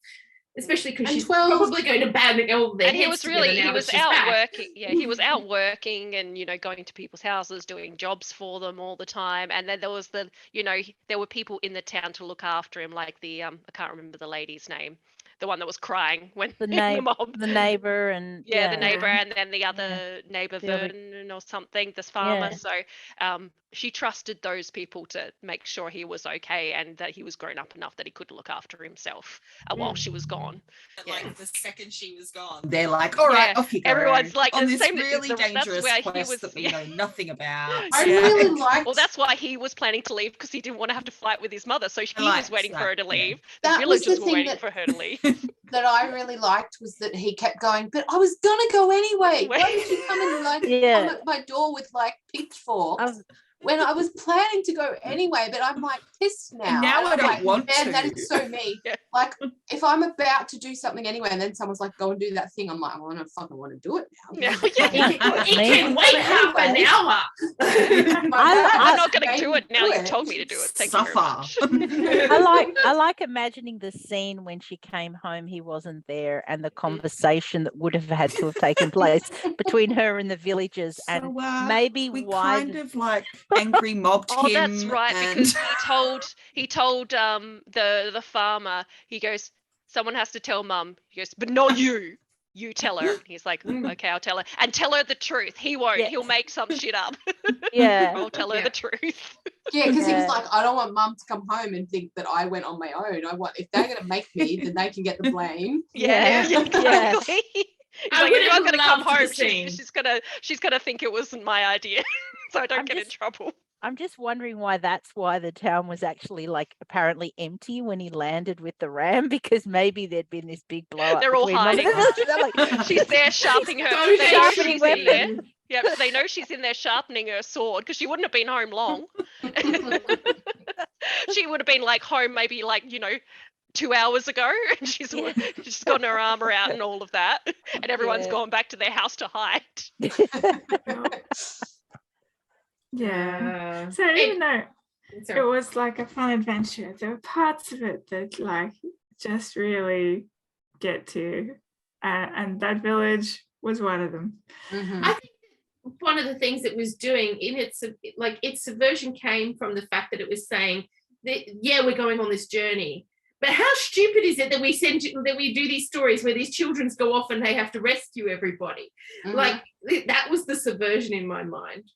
especially because And she's 12 probably going to bang all their And he heads was together really, now he that was she's out back. working. Yeah, he was out working and, going to people's houses, doing jobs for them all the time. And then there was there were people in the town to look after him, like the, I can't remember the lady's name, the one that was crying when The in the mob. the neighbor and The neighbor, and then the other neighbor, The other- Vernon or something, this farmer. Yeah. So she trusted those people to make sure he was okay and that he was grown up enough that he could look after himself while she was gone. But, Yeah. like the second she was gone, they're like, all right, Yeah, off you go. everyone's like, on the this same- really that's dangerous where he quest was- that we yeah. know nothing about. I Yeah. really liked Well, that's why he was planning to leave, because he didn't want to have to fight with his mother. So he liked was waiting for that, her to yeah. leave. That The was the villagers were thing waiting that- for her to leave. that I really liked was that he kept going, but I was gonna go anyway. Why did you come and like Yeah. come at my door with like pitchforks I was- when I was planning to go anyway? But I'm like pissed now. And now I I'm don't like, want man, that to." is so me. Yeah. Like if I'm about to do something anyway, and then someone's like, go and do that thing, I'm like, I don't fucking want to do it now. Yeah. It can wait half an hour. I'm not going to do it now. You told me to do it. Thank you very much. I like imagining the scene when she came home, he wasn't there, and the conversation that would have had to have taken place between her and the villagers, and So, maybe we why kind of like angry mobbed Oh, him. that's right. and- Because he told the farmer, he goes, someone has to tell mum. He goes, but not you. You tell her. He's like, okay, I'll tell her. And tell her the truth. He won't. Yeah. He'll make some shit up. yeah. I'll tell her Yeah. the truth. Yeah, because he was Yeah. like, I don't want mum to come home and think that I went on my own. I want, if they're gonna make me, then they can get the blame. Yeah, Yeah. exactly. He's I like, would if you're have gonna come loved the home, scene. she's gonna think it wasn't my idea. So I don't I'm get in just- trouble. I'm just wondering why the town was actually like apparently empty when he landed with the ram, because maybe there'd been this big blow up. They're all between one of hiding. the villagers. They're like, She's there sharpening her. So They know sharpening she's in there. weapons. Yep, so they know she's in there sharpening her sword because she wouldn't have been home long. She would have been like home maybe like 2 hours ago, and she's Yeah. she's got her armor out and all of that, and everyone's Yeah. gone back to their house to hide. Yeah. So It- even though it Sorry. was like a fun adventure, there were parts of it that like just really get to, and that village was one of them. Mhm. I think one of the things it was doing in its subversion came from the fact that it was saying that, yeah, we're going on this journey, but how stupid is it that we do these stories where these children go off and they have to rescue everybody? Mhm. Like that was the subversion in my mind.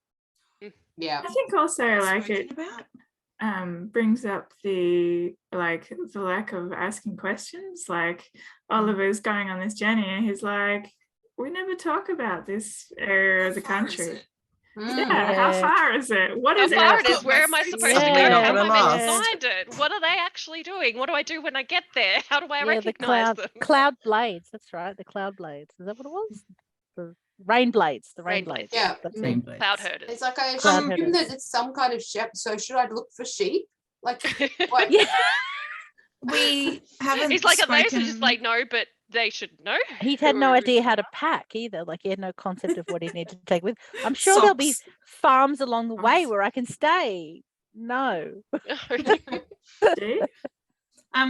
Yeah. I think also like Spoken it about? brings up the lack of asking questions. Like Oliver's going on this journey and he's like, we never talk about this area of the How far is country. it? Yeah, how Yeah. far is it? What How is far it? it is? Where am I supposed to Yeah. go? How am I meant Yeah. to find it? What are they actually doing? What do I do when I get there? How do I the recognize them? cloud blades. That's right. The cloud blades. Is that what it was? The rain blades. The rain Rain blades. blades, yeah. That's Rain it. blades. Cloud herders. It's like I Cloud assume herders. that it's some kind of shepherd. So should I look for sheep? Like what? Yeah. We haven't He's like, are they? So spoken- just like, no, but they should know. He had no who- idea how to pack either. Like he had no concept of what he needed to take with. I'm sure there'll be Socks. farms along the way Socks. where I can stay. No. See?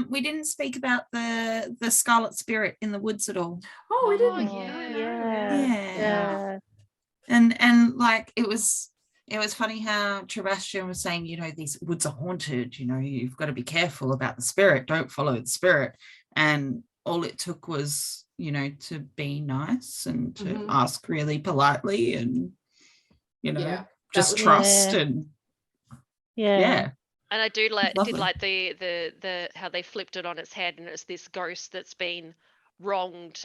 We didn't speak about the Scarlet Spirit in the woods at all. Oh, we Oh, didn't. yeah. Yeah. Yeah. Yeah. And like it was funny how Trebastian was saying, these woods are haunted, you've got to be careful about the spirit, don't follow the spirit. And all it took was, to be nice and to Mhm. ask really politely and, Yeah. just was- trust Yeah. and Yeah. And I did like Lovely. the how they flipped it on its head, and it's this ghost that's been wronged,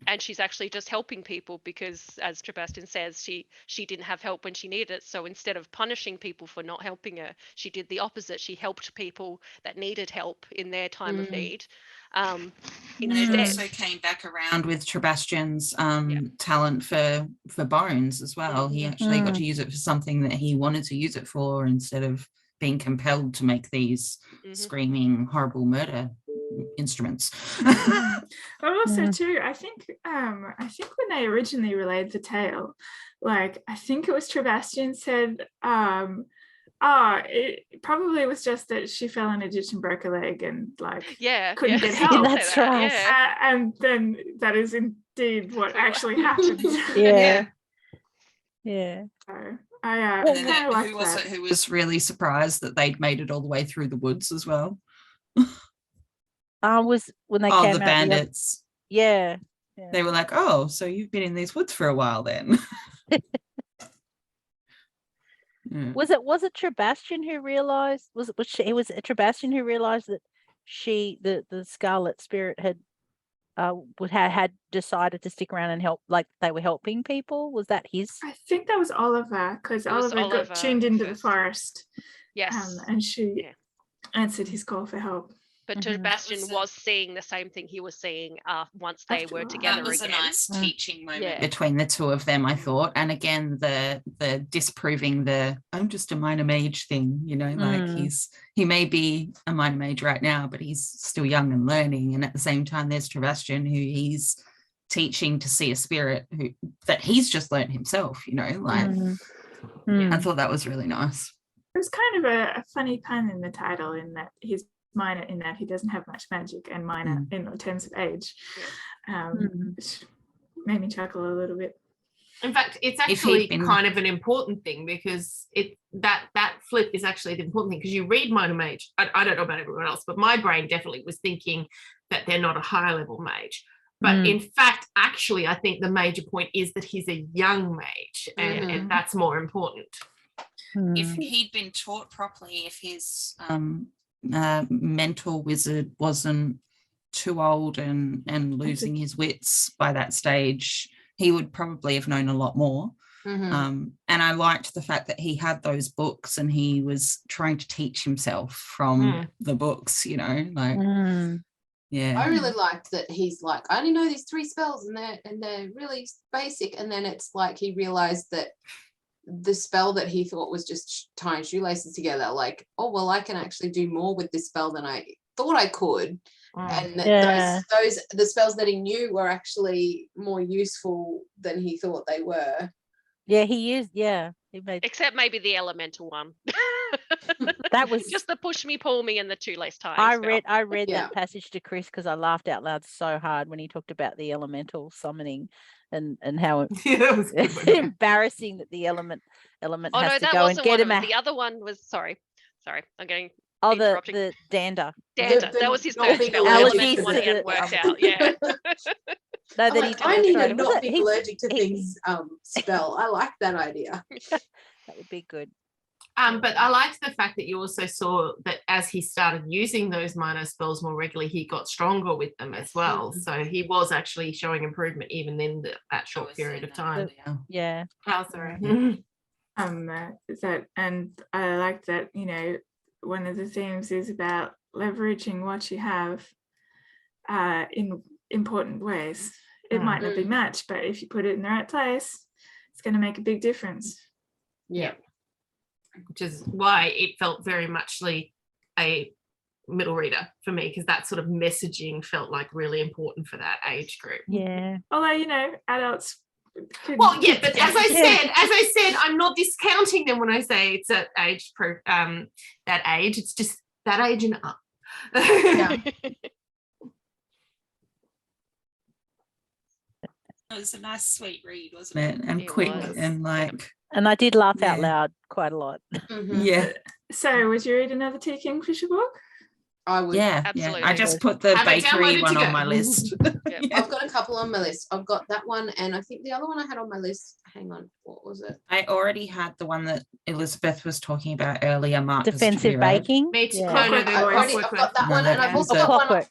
and she's actually just helping people because, as Trebastin says, she didn't have help when she needed it. So instead of punishing people for not helping her, she did the opposite. She helped people that needed help in their time of Mm. need. And it Instead, also came back around with Trebastian's talent for bones as well. He actually got to use it for something that he wanted to use it for instead of being compelled to make these Mhm. screaming horrible murder instruments. But also Yeah. too, I think when they originally relayed the tale, like I think it was Trebastian said, it probably was just that she fell in a ditch and broke a leg and like yeah, couldn't yeah. get help. That's right. Yeah. and then that is indeed what actually happened. Yeah. Yeah. So And I then kind of like who was that. it who was really surprised that they'd made it all the way through the woods as well? Was when they Oh, came the out. bandits. Yeah. They were like, oh, so you've been in these woods for a while then. Yeah. Was it Trebastian who realized? Was it Trebastian who realized that the Scarlet Spirit had had decided to stick around and help, like they were helping people? Was that his? I think that was Oliver, because It was Oliver got Oliver tuned into the first. forest, Yes. and she Yeah. answered his call for help. But Mhm. Sebastian was was seeing the same thing he was seeing once they After were a while. together That was again. a nice teaching moment Yeah. between the two of them, I thought. And again, the disproving the I'm just a minor mage thing, you know, like he may be a minor mage right now, but he's still young and learning. And at the same time, there's Trebastian, who he's teaching to see a spirit that he's just learned himself, you know, like I thought that was really nice. It was kind of a funny pun in the title, in that he's minor, in that he doesn't have much magic, and minor in terms of age, which made me chuckle a little bit. In fact, it's actually kind of an important thing, because that flip is actually the important thing, because you read Minor Mage. I don't know about everyone else, but my brain definitely was thinking that they're not a high level mage. But in fact, actually, I think the major point is that he's a young mage, and that's more important. If he'd been taught properly, if his mentor wizard wasn't too old and losing his wits by that stage, he would probably have known a lot more. And I liked the fact that he had those books and he was trying to teach himself from the books, you know, like yeah. I really liked that he's like, I only know these 3 spells and they're really basic, and then it's like he realized that the spell that he thought was just tying shoelaces together, like, oh well, I can actually do more with this spell than I thought I could. And that the spells that he knew were actually more useful than he thought they were. Yeah, he used. Yeah, he made. Except maybe the elemental one. That was just the push me, pull me, and the 2 lace tying. I read that passage to Chris because I laughed out loud so hard when he talked about the elemental summoning and how embarrassing that the element has to go and get him. The other one was sorry, I'm going. Oh, the dander. That was his first spell. Allergies one he had worked out. Yeah. No, that I need a not be allergic to things spell. I like that idea. That would be good. But I liked the fact that you also saw that as he started using those minor spells more regularly, he got stronger with them as well. So he was actually showing improvement even in that short period of time. Yeah. Oh, sorry. And I like that, you know, one of the themes is about leveraging what you have in important ways. It might not be much, but if you put it in the right place, it's going to make a big difference. Yeah. Which is why it felt very much like a middle reader for me, because that sort of messaging felt like really important for that age group. Yeah. Although, you know, adults. Well, yeah, but as I said, I'm not discounting them when I say it's at age that age. It's just that age and up. Yeah. It was a nice, sweet read, wasn't it? And quick and like. And I did laugh out loud quite a lot. Yeah. So, would you read another T. Kingfisher book? I would. Yeah, absolutely. I just put the bakery one on my list. I've got a couple on my list. I've got that one, and I think the other one I had on my list. Hang on, what was it? I already had the one that Elizabeth was talking about earlier. Marcus Defensive baking. Me too. Yeah. I've got that one, and I've also got one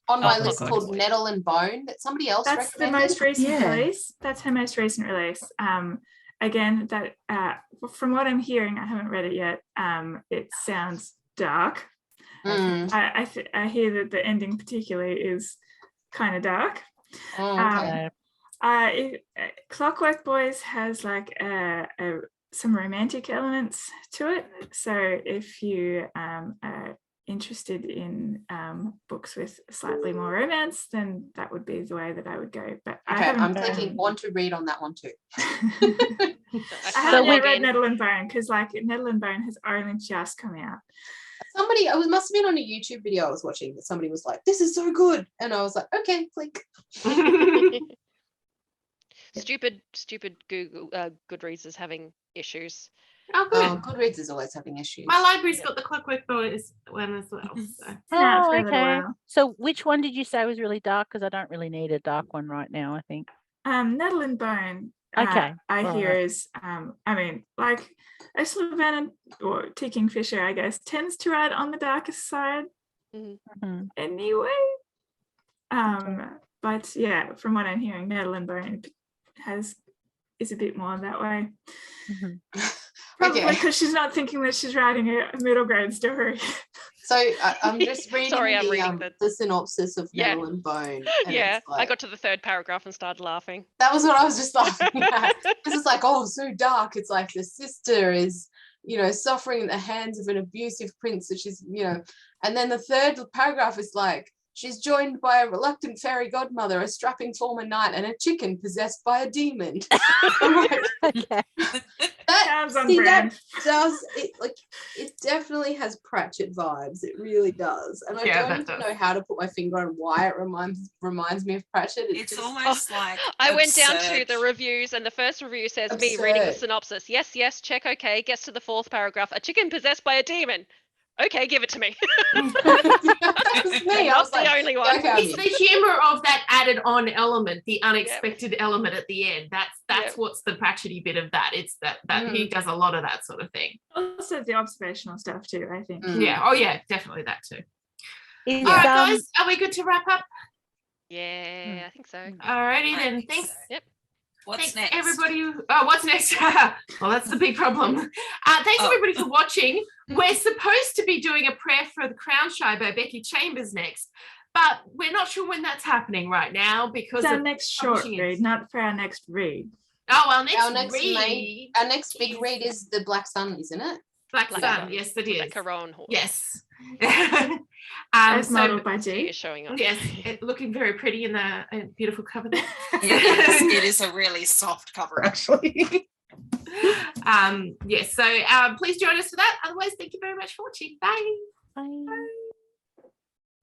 on my list Clockwork. called Nettle and Bone that somebody else That's recommended. the most recent release. That's her most recent release. Again, that from what I'm hearing, I haven't read it yet. It sounds dark. I hear that the ending particularly is kind of dark. Clockwork Boys has like some romantic elements to it. So if you are interested in books with slightly more romance, then that would be the way that I would go. But I'm thinking want to read on that one too. I haven't yet read Nettle and Bone because like Nettle and Bone has only just come out. Somebody, it must have been on a YouTube video I was watching that somebody was like, "This is so good," and I was like, "Okay, click." Stupid Google Goodreads is having issues. Oh, good. Goodreads is always having issues. My library's got the Clockwork Boys one as well. So. Yeah, for Oh, a little okay. while. So which one did you say was really dark? Because I don't really need a dark one right now, I think. Nettle and Bone. Okay, I all hear right. is I mean, like Ursula Vernon or T. Kingfisher, I guess, tends to write on the darkest side Mhm. anyway. But yeah, from what I'm hearing, Nettle and Bone is a bit more that way. Mhm. Probably Okay. because she's not thinking that she's writing a middle grade story. So I'm just reading, Sorry, I'm reading the synopsis of Yeah. Nettle and Bone. And Yeah, it's like, I got to the 3rd paragraph and started laughing. that was what I was just laughing at. This is like, oh, so dark. It's like the sister is, suffering at the hands of an abusive prince that she's, and then the 3rd paragraph is like, she's joined by a reluctant fairy godmother, a strapping former knight, and a chicken possessed by a demon. I'm like, Okay. Sounds on see, brand. that does it. Like, it definitely has Pratchett vibes. It really does, and I Yeah, don't that even does. know how to put my finger on why it reminds me of Pratchett. It's just almost like I went down to absurd. the reviews, and the first review says me reading the Absurd. synopsis. Yes, check, okay. Gets to the 4th paragraph. A chicken possessed by a demon. Okay, give it to me. that was me. I Not was the like, only yeah, one. okay, I'm It's in. the humor of that added on element, the unexpected element at the end. That's Yep. what's the Pratchett-y bit of that. It's that he does a lot of that sort of thing. Also the observational stuff too, I think. Yeah. Oh yeah, definitely that too. Is, All right, guys, are we good to wrap up? Yeah, I think so. Alrighty I then. think Thanks. so. Yep. What's Thanks next? everybody. Oh, what's next? Well, that's the big problem. Thanks Oh. everybody for watching. We're supposed to be doing a prayer for the Crown Shy by Becky Chambers next, but we're not sure when that's happening right now because It's our of next short publishing it. read, not for our next read. Oh, our next, Our next big read is the Black Sun, isn't it? Black Black Sun. Sun. Yes, it The is. Caron horse. Yes. As so modeled by He G. is showing off. yes, looking very pretty in the beautiful cover there. It is a really soft cover, actually. Yes, so please join us for that. Otherwise, thank you very much for watching. Bye. Bye.